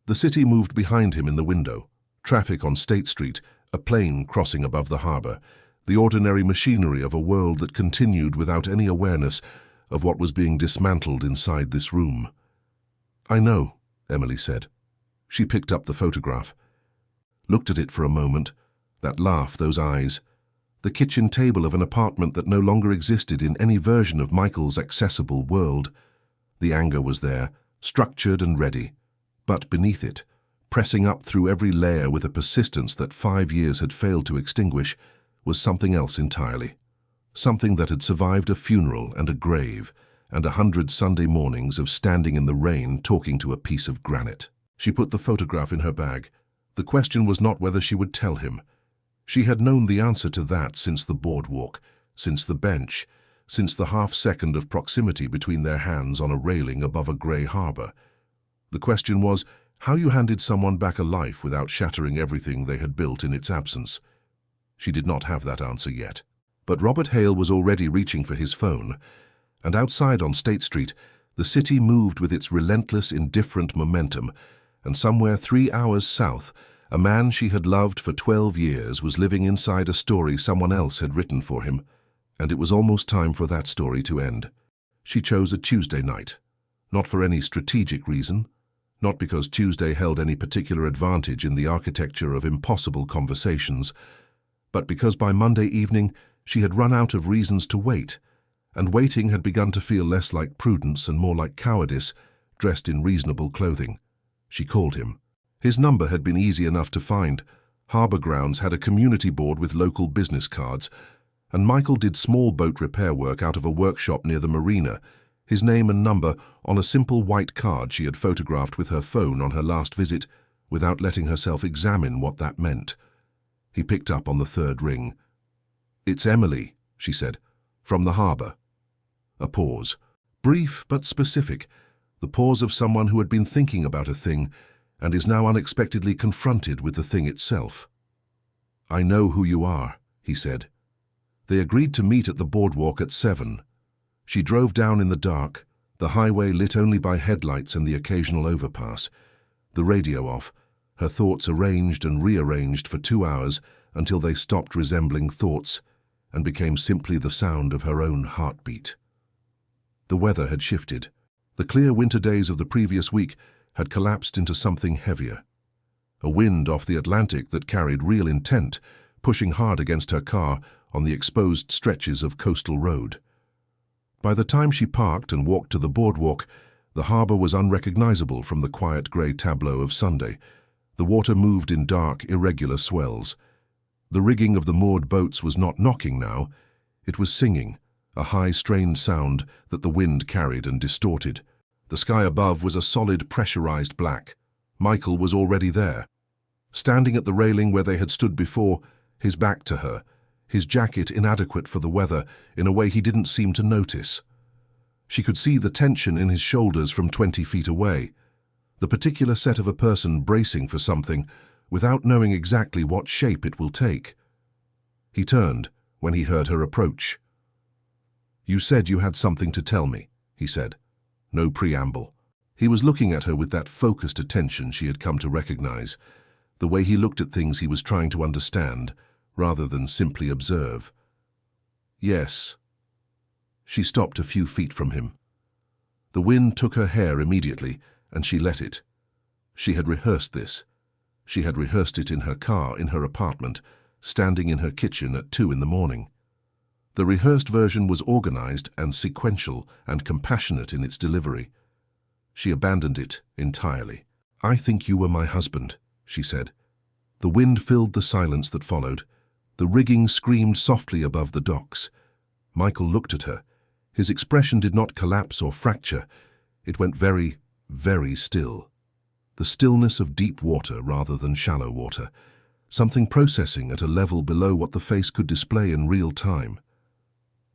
The city moved behind him in the window. Traffic on State Street, a plane crossing above the harbor, the ordinary machinery of a world that continued without any awareness of what was being dismantled inside this room. "I know," Emily said. She picked up the photograph, looked at it for a moment, that laugh, those eyes, the kitchen table of an apartment that no longer existed in any version of Michael's accessible world. The anger was there, structured and ready, but beneath it, pressing up through every layer with a persistence that 5 years had failed to extinguish, was something else entirely. Something that had survived a funeral and a grave, and 100 Sunday mornings of standing in the rain talking to a piece of granite. She put the photograph in her bag. The question was not whether she would tell him. She had known the answer to that since the boardwalk, since the bench, since the half-second of proximity between their hands on a railing above a grey harbour. The question was how you handed someone back a life without shattering everything they had built in its absence. She did not have that answer yet. But Robert Hale was already reaching for his phone, and outside on State Street, the city moved with its relentless, indifferent momentum, and somewhere 3 hours south, a man she had loved for 12 years was living inside a story someone else had written for him, and it was almost time for that story to end. She chose a Tuesday night, not for any strategic reason, not because Tuesday held any particular advantage in the architecture of impossible conversations, but because by Monday evening she had run out of reasons to wait, and waiting had begun to feel less like prudence and more like cowardice, dressed in reasonable clothing. She called him. His number had been easy enough to find. Harbour Grounds had a community board with local business cards, and Michael did small boat repair work out of a workshop near the marina, his name and number on a simple white card she had photographed with her phone on her last visit, without letting herself examine what that meant. He picked up on the third ring. "It's Emily," she said, "from the harbour." A pause. Brief but specific, the pause of someone who had been thinking about a thing and is now unexpectedly confronted with the thing itself. "I know who you are," he said. They agreed to meet at the boardwalk at 7. She drove down in the dark, the highway lit only by headlights and the occasional overpass, the radio off, her thoughts arranged and rearranged for 2 hours until they stopped resembling thoughts and became simply the sound of her own heartbeat. The weather had shifted. The clear winter days of the previous week had collapsed into something heavier. A wind off the Atlantic that carried real intent, pushing hard against her car on the exposed stretches of coastal road. By the time she parked and walked to the boardwalk, the harbour was unrecognizable from the quiet grey tableau of Sunday. The water moved in dark, irregular swells. The rigging of the moored boats was not knocking now. It was singing, a high, strained sound that the wind carried and distorted. The sky above was a solid, pressurized black. Michael was already there. Standing at the railing where they had stood before, his back to her, his jacket inadequate for the weather in a way he didn't seem to notice. She could see the tension in his shoulders from 20 feet away, the particular set of a person bracing for something without knowing exactly what shape it will take. He turned when he heard her approach. "You said you had something to tell me," he said. No preamble. He was looking at her with that focused attention she had come to recognize, the way he looked at things he was trying to understand, rather than simply observe. "Yes." She stopped a few feet from him. The wind took her hair immediately, and she let it. She had rehearsed this. She had rehearsed it in her car, in her apartment, standing in her kitchen at 2 in the morning. The rehearsed version was organized and sequential and compassionate in its delivery. She abandoned it entirely. "I think you were my husband," she said. The wind filled the silence that followed. The rigging screamed softly above the docks. Michael looked at her. His expression did not collapse or fracture. It went very, very still. The stillness of deep water rather than shallow water. Something processing at a level below what the face could display in real time.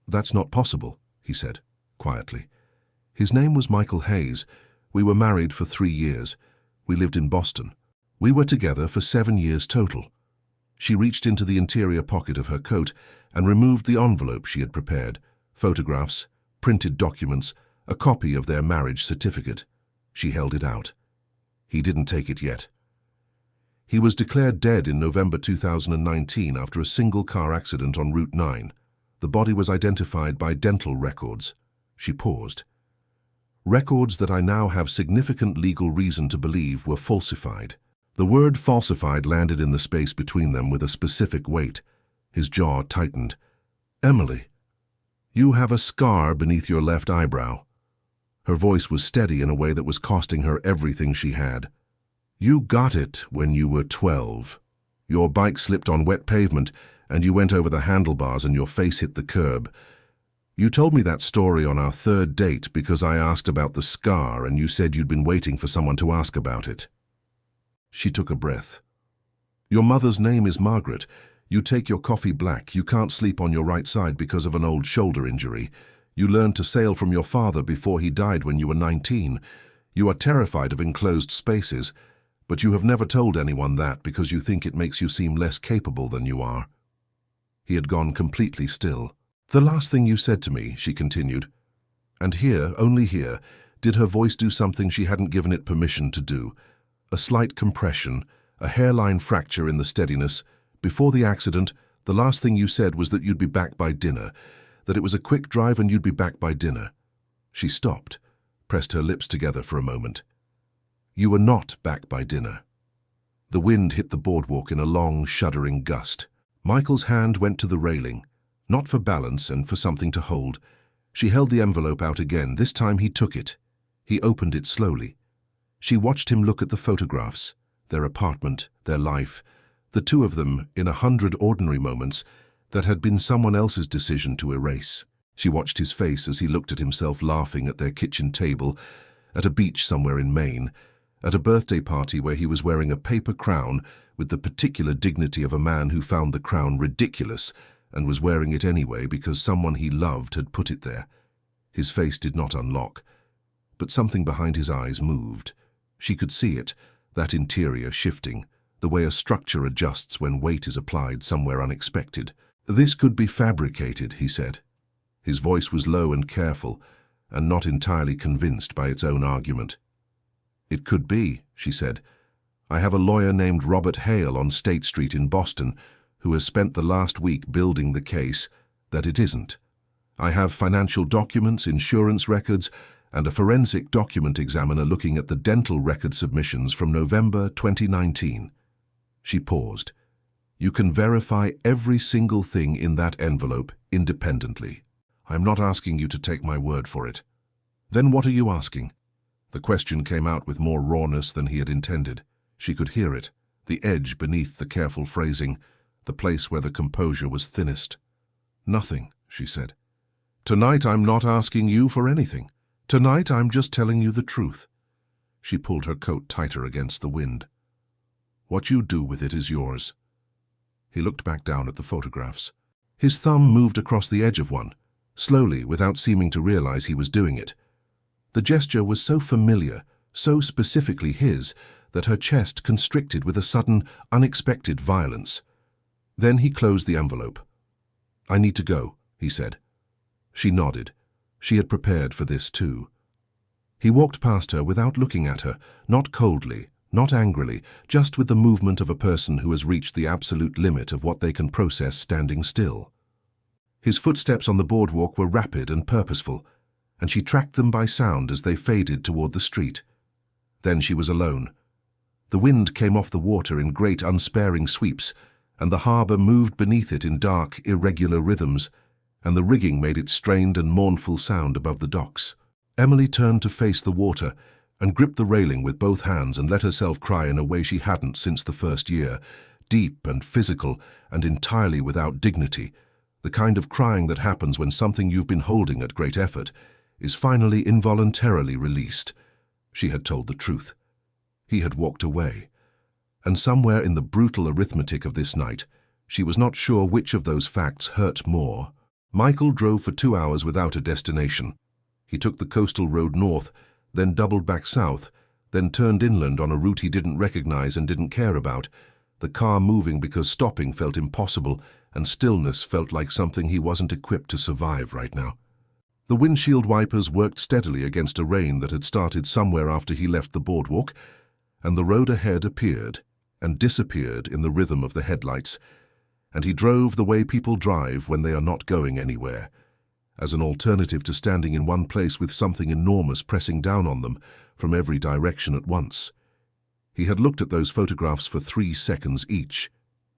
"That's not possible," he said, quietly. His name was Michael Hayes. We were married for 3 years. We lived in Boston. We were together for 7 years total. She reached into the interior pocket of her coat and removed the envelope she had prepared, photographs, printed documents, a copy of their marriage certificate. She held it out. He didn't take it yet. He was declared dead in November 2019 after a single car accident on Route 9. The body was identified by dental records. She paused. Records that I now have significant legal reason to believe were falsified. The word falsified landed in the space between them with a specific weight. His jaw tightened. "Emily, you have a scar beneath your left eyebrow." Her voice was steady in a way that was costing her everything she had. "You got it when you were 12. Your bike slipped on wet pavement and you went over the handlebars and your face hit the curb. You told me that story on our 3rd date because I asked about the scar and you said you'd been waiting for someone to ask about it." She took a breath. "Your mother's name is Margaret. You take your coffee black. You can't sleep on your right side because of an old shoulder injury. You learned to sail from your father before he died when you were 19. You are terrified of enclosed spaces, but you have never told anyone that because you think it makes you seem less capable than you are." He had gone completely still. "The last thing you said to me," she continued, and here, only here, did her voice do something she hadn't given it permission to do. A slight compression, a hairline fracture in the steadiness. "Before the accident, the last thing you said was that you'd be back by dinner, that it was a quick drive and you'd be back by dinner." She stopped, pressed her lips together for a moment. "You were not back by dinner." The wind hit the boardwalk in a long, shuddering gust. Michael's hand went to the railing, not for balance and for something to hold. She held the envelope out again. This time he took it. He opened it slowly. She watched him look at the photographs, their apartment, their life, the two of them in 100 ordinary moments that had been someone else's decision to erase. She watched his face as he looked at himself laughing at their kitchen table, at a beach somewhere in Maine, at a birthday party where he was wearing a paper crown with the particular dignity of a man who found the crown ridiculous and was wearing it anyway because someone he loved had put it there. His face did not unlock, but something behind his eyes moved. She could see it, that interior shifting, the way a structure adjusts when weight is applied somewhere unexpected. "This could be fabricated," he said. His voice was low and careful, and not entirely convinced by its own argument. "It could be," she said. "I have a lawyer named Robert Hale on State Street in Boston who has spent the last week building the case that it isn't. I have financial documents, insurance records, and a forensic document examiner looking at the dental record submissions from November 2019. She paused. "You can verify every single thing in that envelope independently. I'm not asking you to take my word for it." "Then what are you asking?" The question came out with more rawness than he had intended. She could hear it, the edge beneath the careful phrasing, the place where the composure was thinnest. "Nothing," she said. "Tonight I'm not asking you for anything. Tonight I'm just telling you the truth." She pulled her coat tighter against the wind. "What you do with it is yours." He looked back down at the photographs. His thumb moved across the edge of one, slowly, without seeming to realize he was doing it. The gesture was so familiar, so specifically his, that her chest constricted with a sudden, unexpected violence. Then he closed the envelope. "I need to go," he said. She nodded. She had prepared for this too. He walked past her without looking at her, not coldly, not angrily, just with the movement of a person who has reached the absolute limit of what they can process standing still. His footsteps on the boardwalk were rapid and purposeful, and she tracked them by sound as they faded toward the street. Then she was alone. The wind came off the water in great unsparing sweeps, and the harbour moved beneath it in dark, irregular rhythms, and the rigging made its strained and mournful sound above the docks. Emily turned to face the water and gripped the railing with both hands and let herself cry in a way she hadn't since the first year, deep and physical and entirely without dignity, the kind of crying that happens when something you've been holding at great effort is finally involuntarily released. She had told the truth. He had walked away. And somewhere in the brutal arithmetic of this night, she was not sure which of those facts hurt more. Michael drove for 2 hours without a destination. He took the coastal road north, then doubled back south, then turned inland on a route he didn't recognize and didn't care about, the car moving because stopping felt impossible and stillness felt like something he wasn't equipped to survive right now. The windshield wipers worked steadily against a rain that had started somewhere after he left the boardwalk, and the road ahead appeared and disappeared in the rhythm of the headlights, and he drove the way people drive when they are not going anywhere, as an alternative to standing in one place with something enormous pressing down on them from every direction at once. He had looked at those photographs for 3 seconds each,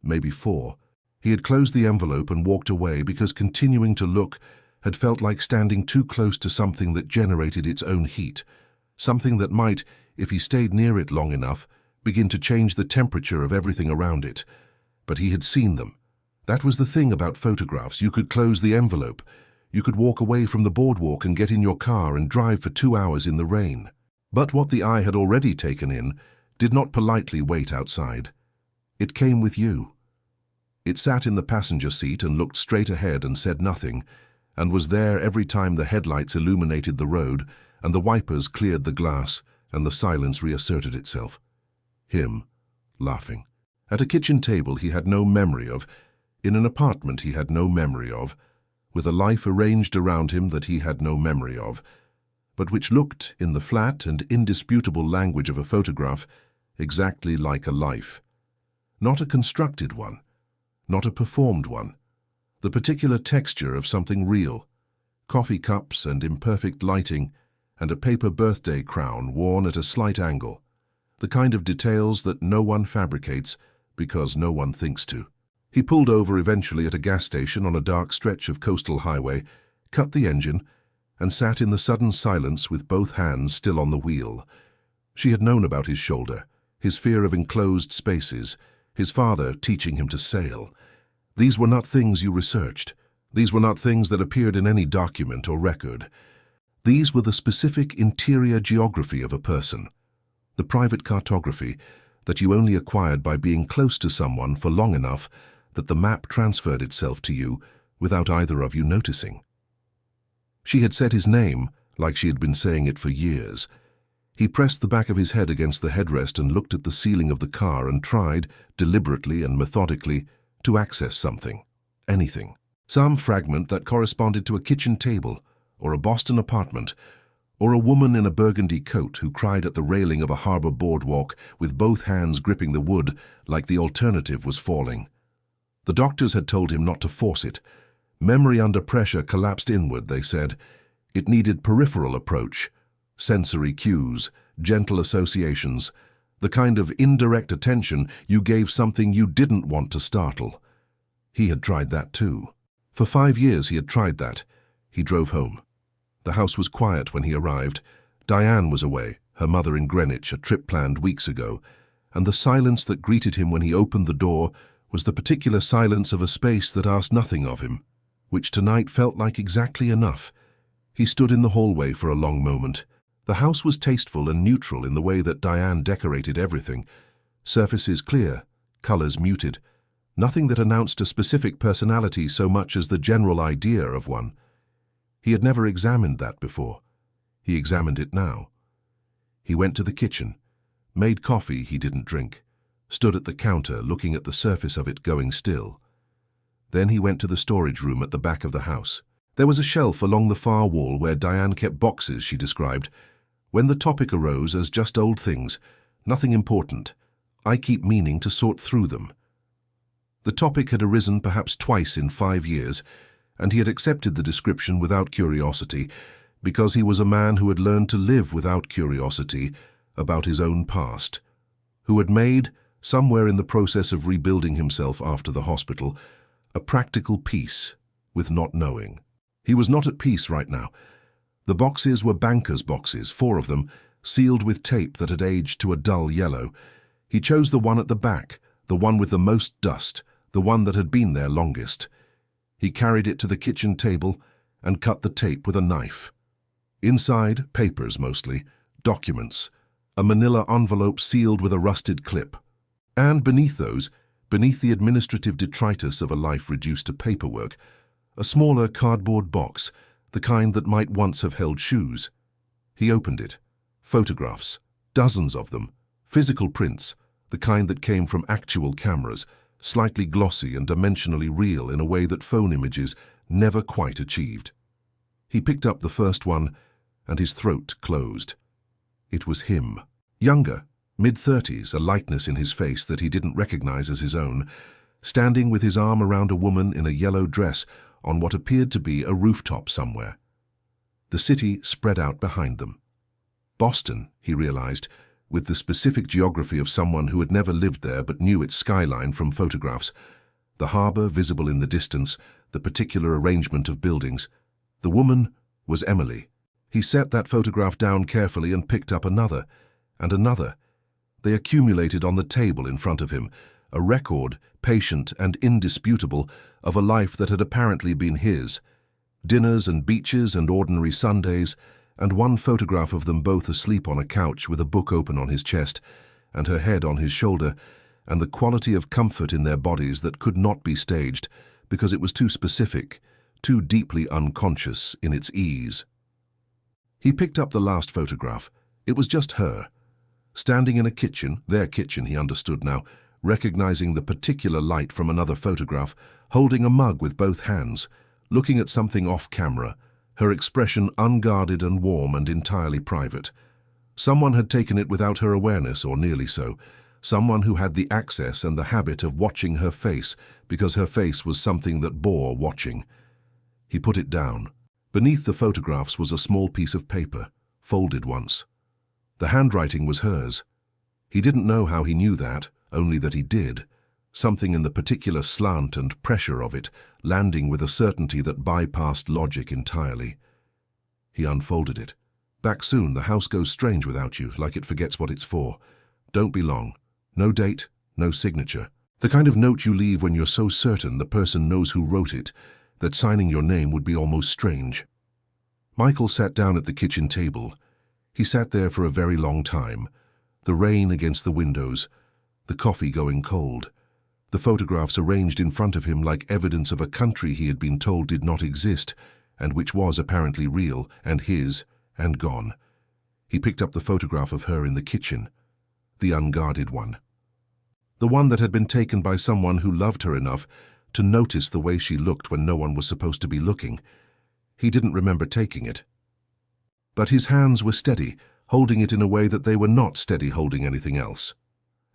maybe 4. He had closed the envelope and walked away because continuing to look had felt like standing too close to something that generated its own heat, something that might, if he stayed near it long enough, begin to change the temperature of everything around it. But he had seen them. That was the thing about photographs. You could close the envelope. You could walk away from the boardwalk and get in your car and drive for 2 hours in the rain. But what the eye had already taken in did not politely wait outside. It came with you. It sat in the passenger seat and looked straight ahead and said nothing, and was there every time the headlights illuminated the road and the wipers cleared the glass and the silence reasserted itself. Him, laughing. At a kitchen table he had no memory of, in an apartment he had no memory of, with a life arranged around him that he had no memory of, but which looked, in the flat and indisputable language of a photograph, exactly like a life. Not a constructed one, not a performed one, the particular texture of something real, coffee cups and imperfect lighting, and a paper birthday crown worn at a slight angle, the kind of details that no one fabricates because no one thinks to. He pulled over eventually at a gas station on a dark stretch of coastal highway, cut the engine, and sat in the sudden silence with both hands still on the wheel. She had known about his shoulder, his fear of enclosed spaces, his father teaching him to sail. These were not things you researched. These were not things that appeared in any document or record. These were the specific interior geography of a person, the private cartography that you only acquired by being close to someone for long enough that the map transferred itself to you without either of you noticing. She had said his name like she had been saying it for years. He pressed the back of his head against the headrest and looked at the ceiling of the car and tried, deliberately and methodically, to access something, anything. Some fragment that corresponded to a kitchen table, or a Boston apartment, or a woman in a burgundy coat who cried at the railing of a harbor boardwalk with both hands gripping the wood like the alternative was falling. The doctors had told him not to force it. Memory under pressure collapsed inward, they said. It needed peripheral approach, sensory cues, gentle associations, the kind of indirect attention you gave something you didn't want to startle. He had tried that too. For 5 years he had tried that. He drove home. The house was quiet when he arrived. Diane was away, her mother in Greenwich, a trip planned weeks ago, and the silence that greeted him when he opened the door was the particular silence of a space that asked nothing of him, which tonight felt like exactly enough. He stood in the hallway for a long moment. The house was tasteful and neutral in the way that Diane decorated everything. Surfaces clear, colors muted, nothing that announced a specific personality so much as the general idea of one. He had never examined that before. He examined it now. He went to the kitchen, made coffee he didn't drink, stood at the counter looking at the surface of it going still. Then he went to the storage room at the back of the house. There was a shelf along the far wall where Diane kept boxes, she described. When the topic arose as just old things, nothing important, I keep meaning to sort through them. The topic had arisen perhaps twice in 5 years, and he had accepted the description without curiosity, because he was a man who had learned to live without curiosity about his own past, who had made, somewhere in the process of rebuilding himself after the hospital, a practical peace with not knowing. He was not at peace right now. The boxes were banker's boxes, 4 of them, sealed with tape that had aged to a dull yellow. He chose the one at the back, the one with the most dust, the one that had been there longest. He carried it to the kitchen table and cut the tape with a knife. Inside, papers mostly, documents, a manila envelope sealed with a rusted clip. And beneath those, beneath the administrative detritus of a life reduced to paperwork, a smaller cardboard box, the kind that might once have held shoes. He opened it. Photographs, dozens of them, physical prints, the kind that came from actual cameras, slightly glossy and dimensionally real in a way that phone images never quite achieved. He picked up the first one, and his throat closed. It was him. Younger, mid-30s, a lightness in his face that he didn't recognize as his own, standing with his arm around a woman in a yellow dress on what appeared to be a rooftop somewhere. The city spread out behind them. Boston, he realized, with the specific geography of someone who had never lived there but knew its skyline from photographs, the harbor visible in the distance, the particular arrangement of buildings. The woman was Emily. He set that photograph down carefully and picked up another, and another. They accumulated on the table in front of him, a record, patient and indisputable, of a life that had apparently been his. Dinners and beaches and ordinary Sundays, and one photograph of them both asleep on a couch with a book open on his chest, and her head on his shoulder, and the quality of comfort in their bodies that could not be staged, because it was too specific, too deeply unconscious in its ease. He picked up the last photograph. It was just her. Standing in a kitchen, their kitchen he understood now, recognizing the particular light from another photograph, holding a mug with both hands, looking at something off-camera, her expression unguarded and warm and entirely private. Someone had taken it without her awareness, or nearly so. Someone who had the access and the habit of watching her face, because her face was something that bore watching. He put it down. Beneath the photographs was a small piece of paper, folded once. The handwriting was hers. He didn't know how he knew that, only that he did. Something in the particular slant and pressure of it, landing with a certainty that bypassed logic entirely. He unfolded it. Back soon, the house goes strange without you, like it forgets what it's for. Don't be long. No date, no signature. The kind of note you leave when you're so certain the person knows who wrote it, that signing your name would be almost strange. Michael sat down at the kitchen table. He sat there for a very long time, the rain against the windows, the coffee going cold, the photographs arranged in front of him like evidence of a country he had been told did not exist, and which was apparently real, and his, and gone. He picked up the photograph of her in the kitchen, the unguarded one. The one that had been taken by someone who loved her enough to notice the way she looked when no one was supposed to be looking. He didn't remember taking it. But his hands were steady, holding it in a way that they were not steady holding anything else.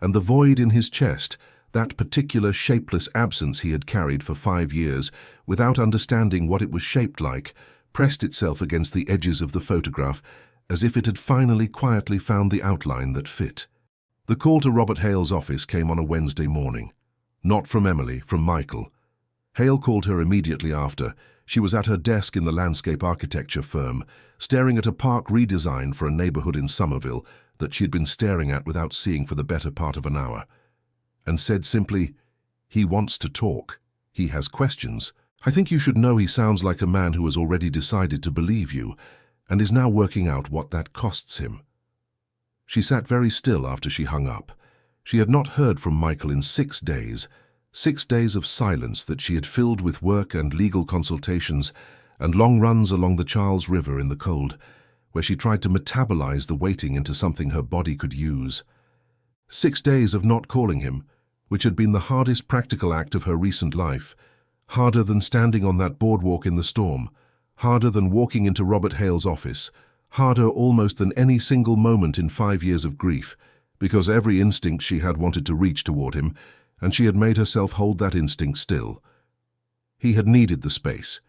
And the void in his chest, that particular shapeless absence he had carried for 5 years, without understanding what it was shaped like, pressed itself against the edges of the photograph, as if it had finally quietly found the outline that fit. The call to Robert Hale's office came on a Wednesday morning. Not from Emily, from Michael. Hale called her immediately after. She was at her desk in the landscape architecture firm, staring at a park redesign for a neighborhood in Somerville that she had been staring at without seeing for the better part of an hour, and said simply, "He wants to talk. He has questions. I think you should know he sounds like a man who has already decided to believe you, and is now working out what that costs him." She sat very still after she hung up. She had not heard from Michael in 6 days, 6 days of silence that she had filled with work and legal consultations and long runs along the Charles River in the cold, where she tried to metabolize the waiting into something her body could use. 6 days of not calling him, which had been the hardest practical act of her recent life, harder than standing on that boardwalk in the storm, harder than walking into Robert Hale's office, harder almost than any single moment in 5 years of grief, because every instinct she had wanted to reach toward him, and she had made herself hold that instinct still. He had needed the space.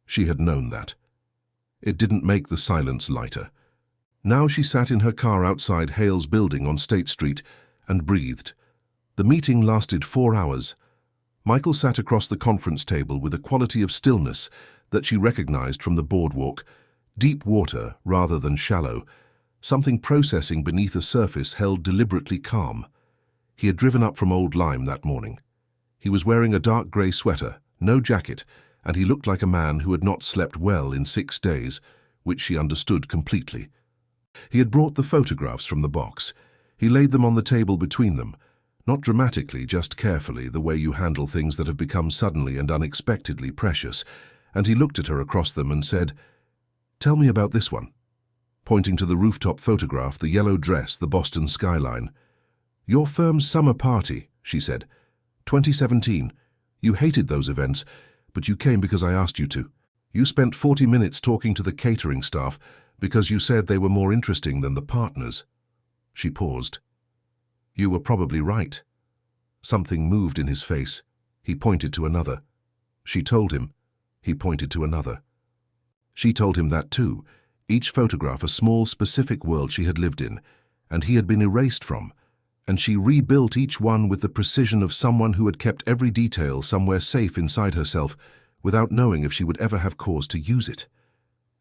She had known that. It didn't make the silence lighter. Now she sat in her car outside Hale's building on State Street and breathed. The meeting lasted 4 hours. Michael sat across the conference table with a quality of stillness that she recognized from the boardwalk, deep water rather than shallow, something processing beneath a surface held deliberately calm. He had driven up from Old Lyme that morning. He was wearing a dark grey sweater, no jacket, and he looked like a man who had not slept well in 6 days, which she understood completely. He had brought the photographs from the box. He laid them on the table between them, not dramatically, just carefully, the way you handle things that have become suddenly and unexpectedly precious, and he looked at her across them and said, "Tell me about this one," pointing to the rooftop photograph, the yellow dress, the Boston skyline. "Your firm's summer party," she said. 2017. You hated those events, but you came because I asked you to. You spent 40 minutes talking to the catering staff because you said they were more interesting than the partners." She paused. "You were probably right." Something moved in his face. He pointed to another. She told him. He pointed to another. She told him that too, each photograph a small, specific world she had lived in, and he had been erased from, and she rebuilt each one with the precision of someone who had kept every detail somewhere safe inside herself, without knowing if she would ever have cause to use it.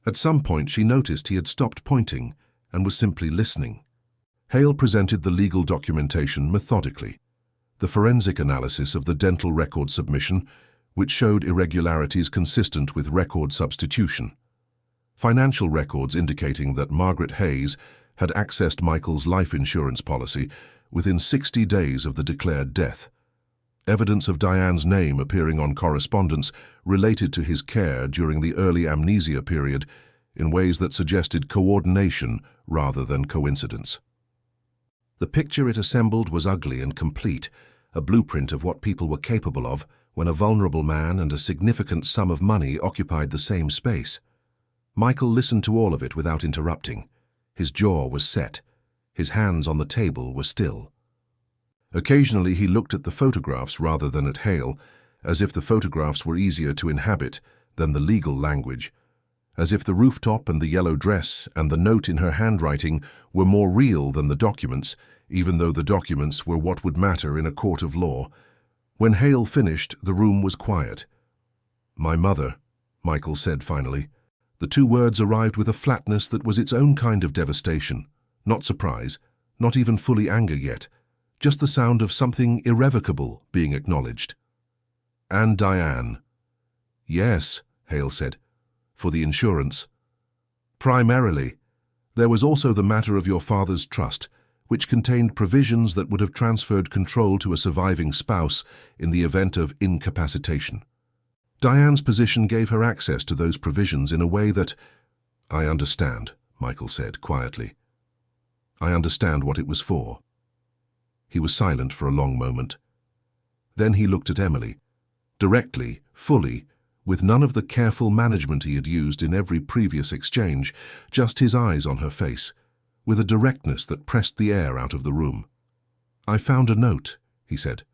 At some point she noticed he had stopped pointing and was simply listening. Hale presented the legal documentation methodically. The forensic analysis of the dental record submission, which showed irregularities consistent with record substitution. Financial records indicating that Margaret Hayes had accessed Michael's life insurance policy within 60 days of the declared death. Evidence of Diane's name appearing on correspondence related to his care during the early amnesia period in ways that suggested coordination rather than coincidence. The picture it assembled was ugly and complete, a blueprint of what people were capable of when a vulnerable man and a significant sum of money occupied the same space. Michael listened to all of it without interrupting. His jaw was set. His hands on the table were still. Occasionally he looked at the photographs rather than at Hale, as if the photographs were easier to inhabit than the legal language, as if the rooftop and the yellow dress and the note in her handwriting were more real than the documents, even though the documents were what would matter in a court of law. When Hale finished, the room was quiet. "My mother," Michael said finally. The two words arrived with a flatness that was its own kind of devastation. Not surprise, not even fully anger yet, just the sound of something irrevocable being acknowledged. "And Diane." "Yes," Hale said, "for the insurance." "Primarily. There was also the matter of your father's trust, which contained provisions that would have transferred control to a surviving spouse in the event of incapacitation. Diane's position gave her access to those provisions in a way that—" "I understand," Michael said quietly. "I understand what it was for." He was silent for a long moment. Then he looked at Emily, directly, fully, with none of the careful management he had used in every previous exchange, just his eyes on her face, with a directness that pressed the air out of the room. "I found a note," he said,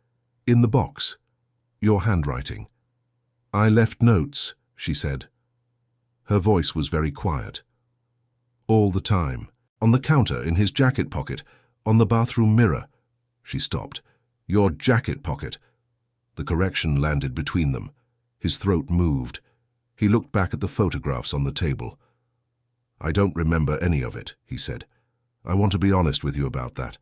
"in the box. Your handwriting." "I left notes," she said. Her voice was very quiet. "All the time. On the counter, in his jacket pocket, on the bathroom mirror." She stopped. "Your jacket pocket." The correction landed between them. His throat moved. He looked back at the photographs on the table. "I don't remember any of it," he said. "I want to be honest with you about that.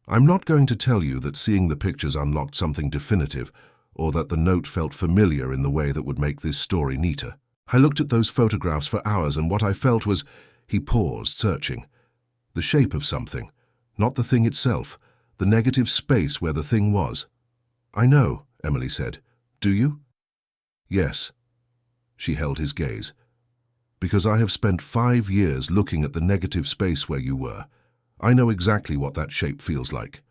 I'm not going to tell you that seeing the pictures unlocked something definitive, or that the note felt familiar in the way that would make this story neater. I looked at those photographs for hours, and what I felt was—" He paused, searching. "The shape of something, not the thing itself, the negative space where the thing was." "I know," Emily said. "Do you?" "Yes." She held his gaze. "Because I have spent 5 years looking at the negative space where you were. I know exactly what that shape feels like."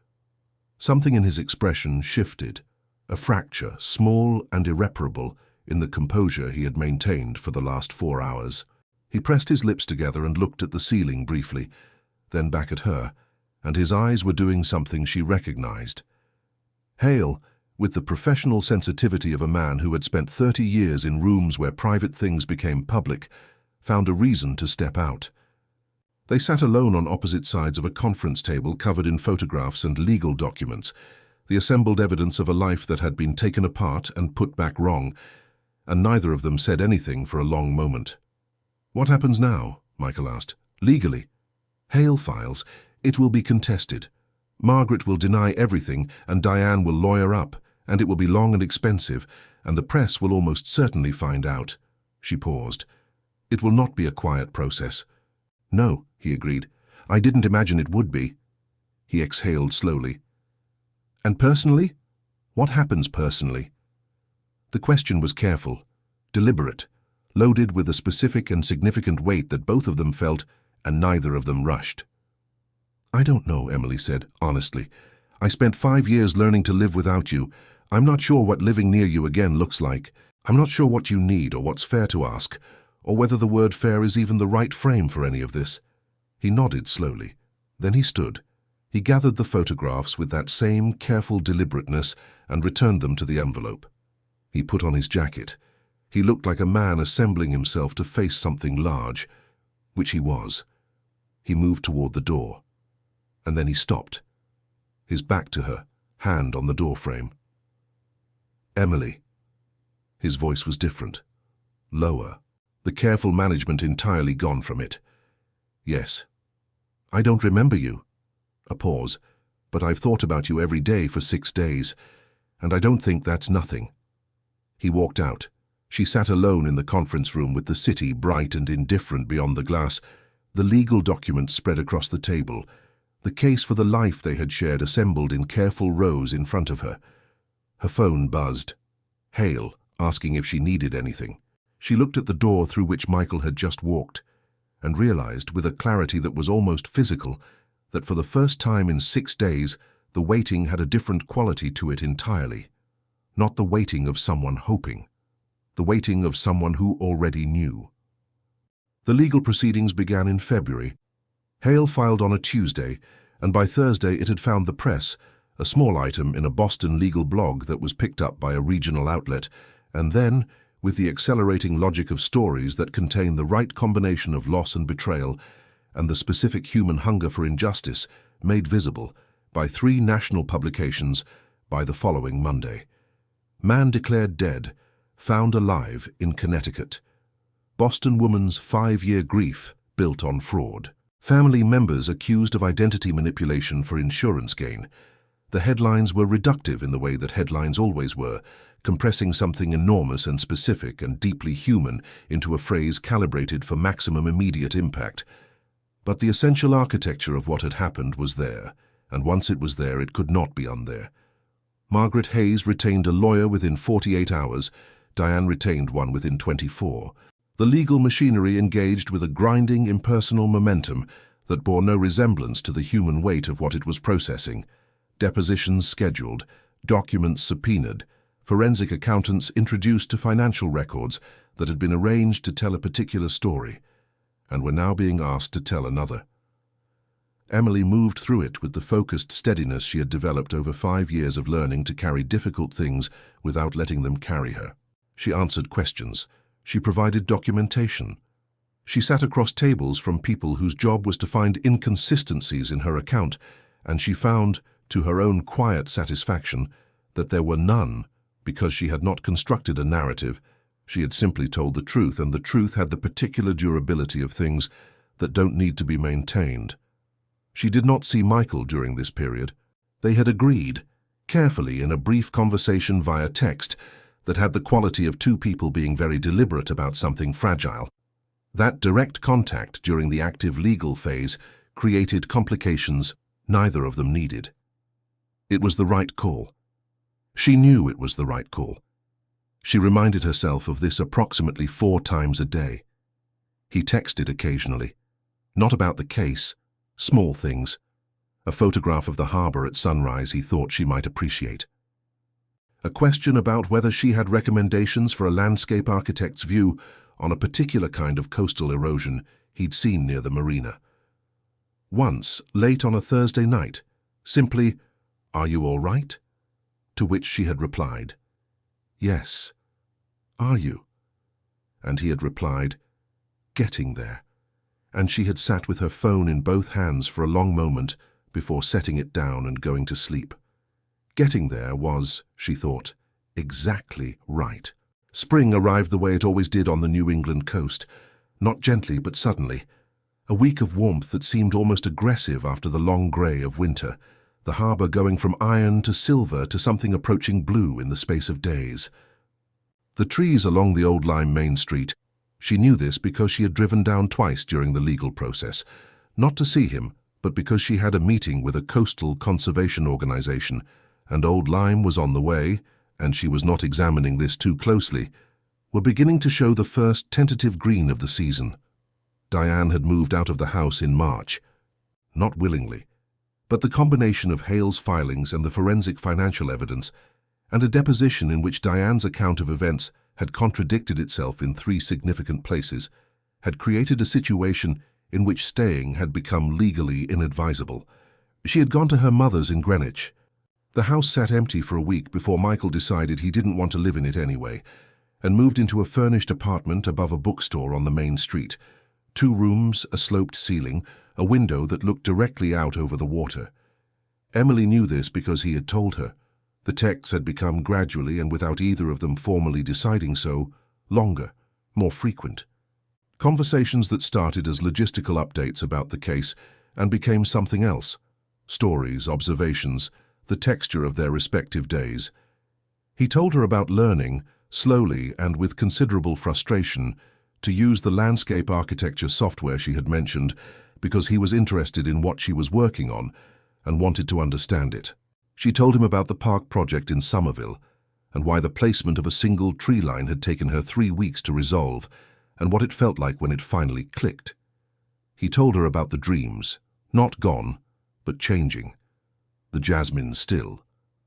Something in his expression shifted, a fracture, small and irreparable, in the composure he had maintained for the last 4 hours. He pressed his lips together and looked at the ceiling briefly, then back at her, and his eyes were doing something she recognized. Hale, with the professional sensitivity of a man who had spent 30 years in rooms where private things became public, found a reason to step out. They sat alone on opposite sides of a conference table covered in photographs and legal documents, the assembled evidence of a life that had been taken apart and put back wrong, and neither of them said anything for a long moment. "What happens now?" Michael asked. "Legally?" "Hale files. It will be contested. Margaret will deny everything, and Diane will lawyer up, and it will be long and expensive, and the press will almost certainly find out. She paused. It will not be a quiet process. No, he agreed. I didn't imagine it would be. He exhaled slowly. And personally? What happens personally? The question was careful, deliberate, loaded with a specific and significant weight that both of them felt, and neither of them rushed. I don't know, Emily said, honestly. I spent 5 years learning to live without you. I'm not sure what living near you again looks like. I'm not sure what you need or what's fair to ask, or whether the word fair is even the right frame for any of this. He nodded slowly. Then he stood. He gathered the photographs with that same careful deliberateness and returned them to the envelope. He put on his jacket. He looked like a man assembling himself to face something large, which he was. He moved toward the door. And then he stopped, his back to her, hand on the doorframe. Emily. His voice was different, lower, the careful management entirely gone from it. Yes. I don't remember you. A pause. But I've thought about you every day for 6 days, and I don't think that's nothing. He walked out. She sat alone in the conference room with the city bright and indifferent beyond the glass, the legal documents spread across the table, the case for the life they had shared assembled in careful rows in front of her. Her phone buzzed. Hale, asking if she needed anything. She looked at the door through which Michael had just walked, and realized, with a clarity that was almost physical, that for the first time in 6 days, the waiting had a different quality to it entirely. Not the waiting of someone hoping. The waiting of someone who already knew. The legal proceedings began in February. Hale filed on a Tuesday, and by Thursday it had found the press, a small item in a Boston legal blog that was picked up by a regional outlet, and then, with the accelerating logic of stories that contain the right combination of loss and betrayal, and the specific human hunger for injustice, made visible by 3 national publications by the following Monday. Man declared dead, found alive in Connecticut. Boston woman's 5-year grief built on fraud. Family members accused of identity manipulation for insurance gain. The headlines were reductive in the way that headlines always were, compressing something enormous and specific and deeply human into a phrase calibrated for maximum immediate impact. But the essential architecture of what had happened was there, and once it was there, it could not be unthere. Margaret Hayes retained a lawyer within 48 hours. Diane retained one within 24. The legal machinery engaged with a grinding, impersonal momentum that bore no resemblance to the human weight of what it was processing. Depositions scheduled, documents subpoenaed, forensic accountants introduced to financial records that had been arranged to tell a particular story, and were now being asked to tell another. Emily moved through it with the focused steadiness she had developed over 5 years of learning to carry difficult things without letting them carry her. She answered questions. She provided documentation. She sat across tables from people whose job was to find inconsistencies in her account, and she found, to her own quiet satisfaction, that there were none, because she had not constructed a narrative. She had simply told the truth, and the truth had the particular durability of things that don't need to be maintained. She did not see Michael during this period. They had agreed, carefully in a brief conversation via text, that had the quality of 2 people being very deliberate about something fragile. That direct contact during the active legal phase created complications neither of them needed. It was the right call. She knew it was the right call. She reminded herself of this approximately 4 times a day. He texted occasionally, not about the case, small things, a photograph of the harbor at sunrise he thought she might appreciate. A question about whether she had recommendations for a landscape architect's view on a particular kind of coastal erosion he'd seen near the marina. Once, late on a Thursday night, simply, "Are you all right?" To which she had replied, "Yes. Are you?" And he had replied, "Getting there." And she had sat with her phone in both hands for a long moment before setting it down and going to sleep. Getting there was, she thought, exactly right. Spring arrived the way it always did on the New England coast, not gently but suddenly. A week of warmth that seemed almost aggressive after the long grey of winter, the harbour going from iron to silver to something approaching blue in the space of days. The trees along the old lime Main Street, she knew this because she had driven down twice during the legal process, not to see him, but because she had a meeting with a coastal conservation organisation, and old lime was on the way, and she was not examining this too closely, were beginning to show the first tentative green of the season. Diane had moved out of the house in March. Not willingly, but the combination of Hale's filings and the forensic financial evidence, and a deposition in which Diane's account of events had contradicted itself in 3 significant places, had created a situation in which staying had become legally inadvisable. She had gone to her mother's in Greenwich. The house sat empty for a week before Michael decided he didn't want to live in it anyway, and moved into a furnished apartment above a bookstore on the main street. 2 rooms, a sloped ceiling, a window that looked directly out over the water. Emily knew this because he had told her. The texts had become gradually, and without either of them formally deciding so, longer, more frequent. Conversations that started as logistical updates about the case and became something else. Stories, observations, the texture of their respective days. He told her about learning, slowly and with considerable frustration, to use the landscape architecture software she had mentioned because he was interested in what she was working on and wanted to understand it. She told him about the park project in Somerville and why the placement of a single tree line had taken her 3 weeks to resolve and what it felt like when it finally clicked. He told her about the dreams, not gone, but changing. The jasmine still,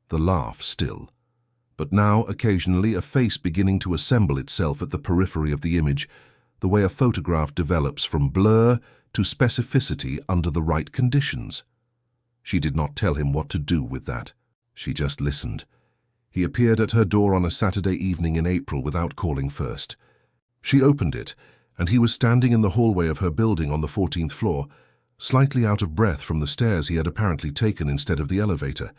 the laugh still, but now occasionally a face beginning to assemble itself at the periphery of the image, the way a photograph develops from blur to specificity under the right conditions. She did not tell him what to do with that. She just listened. He appeared at her door on a Saturday evening in April without calling first. She opened it, and he was standing in the hallway of her building on the 14th floor, slightly out of breath from the stairs he had apparently taken instead of the elevator.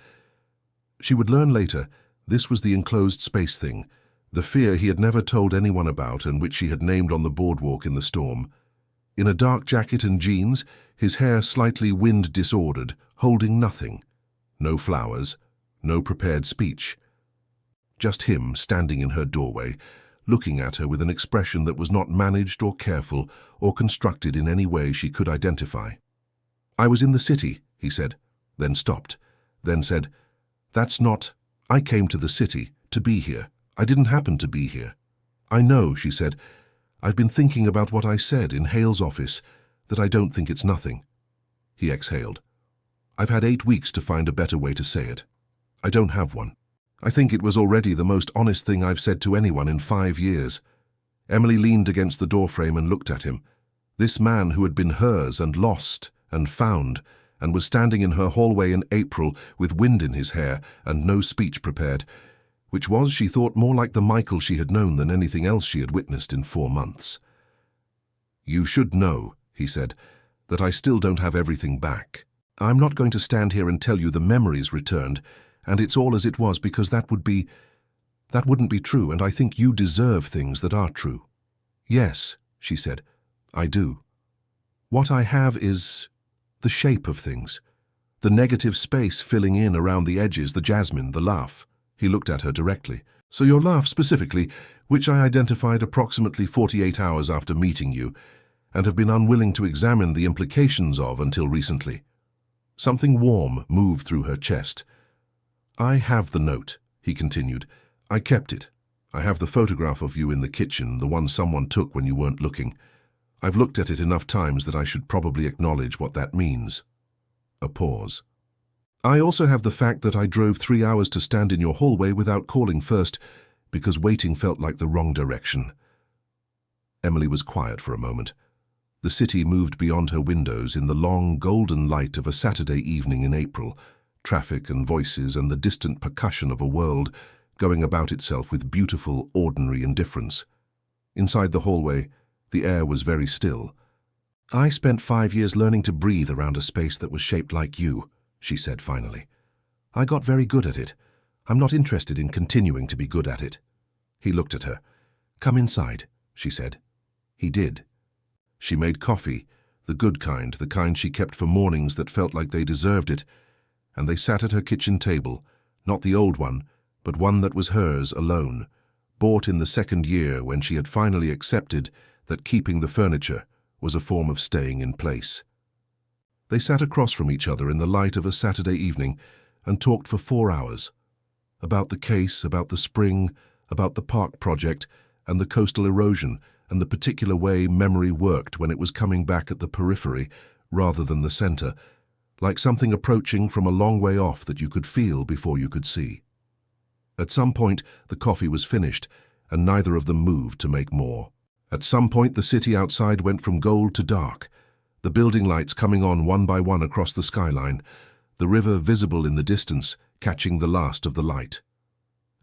She would learn later this was the enclosed space thing, the fear he had never told anyone about and which she had named on the boardwalk in the storm. In a dark jacket and jeans, his hair slightly wind-disordered, holding nothing. No flowers, no prepared speech. Just him standing in her doorway, looking at her with an expression that was not managed or careful or constructed in any way she could identify. "I was in the city," he said, then stopped, then said, "That's not... I came to the city, to be here. I didn't happen to be here." "I know," she said. "I've been thinking about what I said in Hale's office, that I don't think it's nothing." He exhaled. "I've had 8 weeks to find a better way to say it. I don't have one. I think it was already the most honest thing I've said to anyone in 5 years." Emily leaned against the doorframe and looked at him. This man who had been hers and lost and found, and was standing in her hallway in April with wind in his hair and no speech prepared, which was, she thought, more like the Michael she had known than anything else she had witnessed in 4 months. "You should know," he said, "that I still don't have everything back. I'm not going to stand here and tell you the memories returned, and it's all as it was, because that wouldn't be true, and I think you deserve things that are true." "Yes," she said, "I do. What I have is the shape of things, the negative space filling in around the edges, the jasmine, the laugh." He looked at her directly. "So your laugh specifically, which I identified approximately 48 hours after meeting you, and have been unwilling to examine the implications of until recently." Something warm moved through her chest. "I have the note," he continued. "I kept it. I have the photograph of you in the kitchen, the one someone took when you weren't looking. I've looked at it enough times that I should probably acknowledge what that means." A pause. "I also have the fact that I drove 3 hours to stand in your hallway without calling first, because waiting felt like the wrong direction." Emily was quiet for a moment. The city moved beyond her windows in the long, golden light of a Saturday evening in April, traffic and voices and the distant percussion of a world going about itself with beautiful, ordinary indifference. Inside the hallway, the air was very still. "I spent 5 years learning to breathe around a space that was shaped like you," she said finally. "I got very good at it. I'm not interested in continuing to be good at it." He looked at her. "Come inside," she said. He did. She made coffee, the good kind, the kind she kept for mornings that felt like they deserved it, and they sat at her kitchen table, not the old one, but one that was hers alone, bought in the second year when she had finally accepted that keeping the furniture was a form of staying in place. They sat across from each other in the light of a Saturday evening and talked for 4 hours. About the case, about the spring, about the park project, and the coastal erosion, and the particular way memory worked when it was coming back at the periphery rather than the center, like something approaching from a long way off that you could feel before you could see. At some point, the coffee was finished, and neither of them moved to make more. At some point, the city outside went from gold to dark, the building lights coming on one by one across the skyline, the river visible in the distance, catching the last of the light.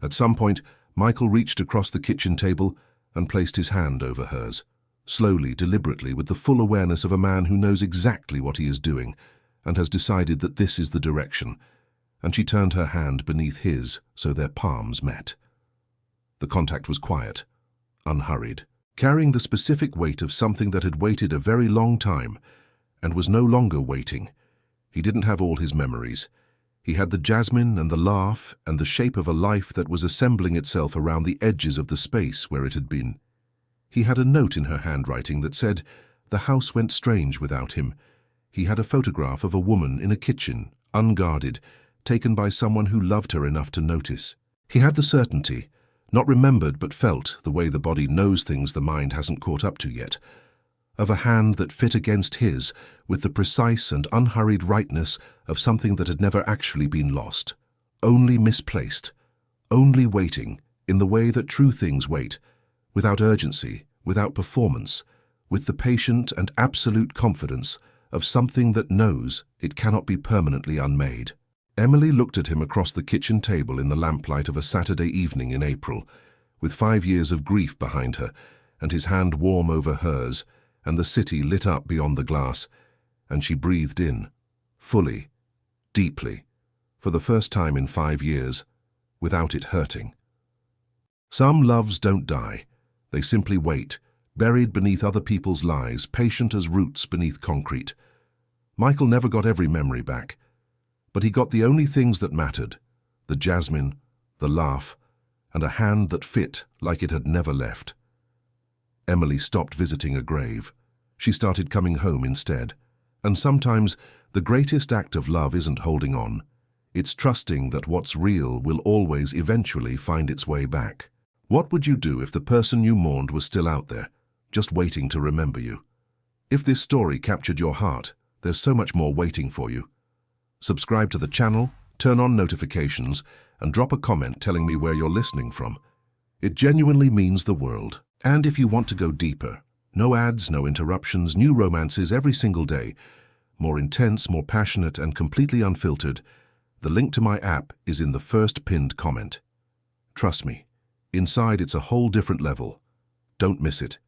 At some point, Michael reached across the kitchen table and placed his hand over hers, slowly, deliberately, with the full awareness of a man who knows exactly what he is doing and has decided that this is the direction, and she turned her hand beneath his so their palms met. The contact was quiet, unhurried, carrying the specific weight of something that had waited a very long time and was no longer waiting. He didn't have all his memories. He had the jasmine and the laugh and the shape of a life that was assembling itself around the edges of the space where it had been. He had a note in her handwriting that said, "The house went strange without him." He had a photograph of a woman in a kitchen, unguarded, taken by someone who loved her enough to notice. He had the certainty, not remembered but felt, the way the body knows things the mind hasn't caught up to yet, of a hand that fit against his with the precise and unhurried rightness of something that had never actually been lost, only misplaced, only waiting in the way that true things wait, without urgency, without performance, with the patient and absolute confidence of something that knows it cannot be permanently unmade. Emily looked at him across the kitchen table in the lamplight of a Saturday evening in April, with 5 years of grief behind her, and his hand warm over hers, and the city lit up beyond the glass, and she breathed in, fully, deeply, for the first time in 5 years, without it hurting. Some loves don't die. They simply wait, buried beneath other people's lies, patient as roots beneath concrete. Michael never got every memory back, but he got the only things that mattered, the jasmine, the laugh, and a hand that fit like it had never left. Emily stopped visiting a grave. She started coming home instead. And sometimes the greatest act of love isn't holding on. It's trusting that what's real will always eventually find its way back. What would you do if the person you mourned was still out there, just waiting to remember you? If this story captured your heart, there's so much more waiting for you. Subscribe to the channel, turn on notifications, and drop a comment telling me where you're listening from. It genuinely means the world. And if you want to go deeper, no ads, no interruptions, new romances every single day, more intense, more passionate, and completely unfiltered, the link to my app is in the first pinned comment. Trust me, inside it's a whole different level. Don't miss it.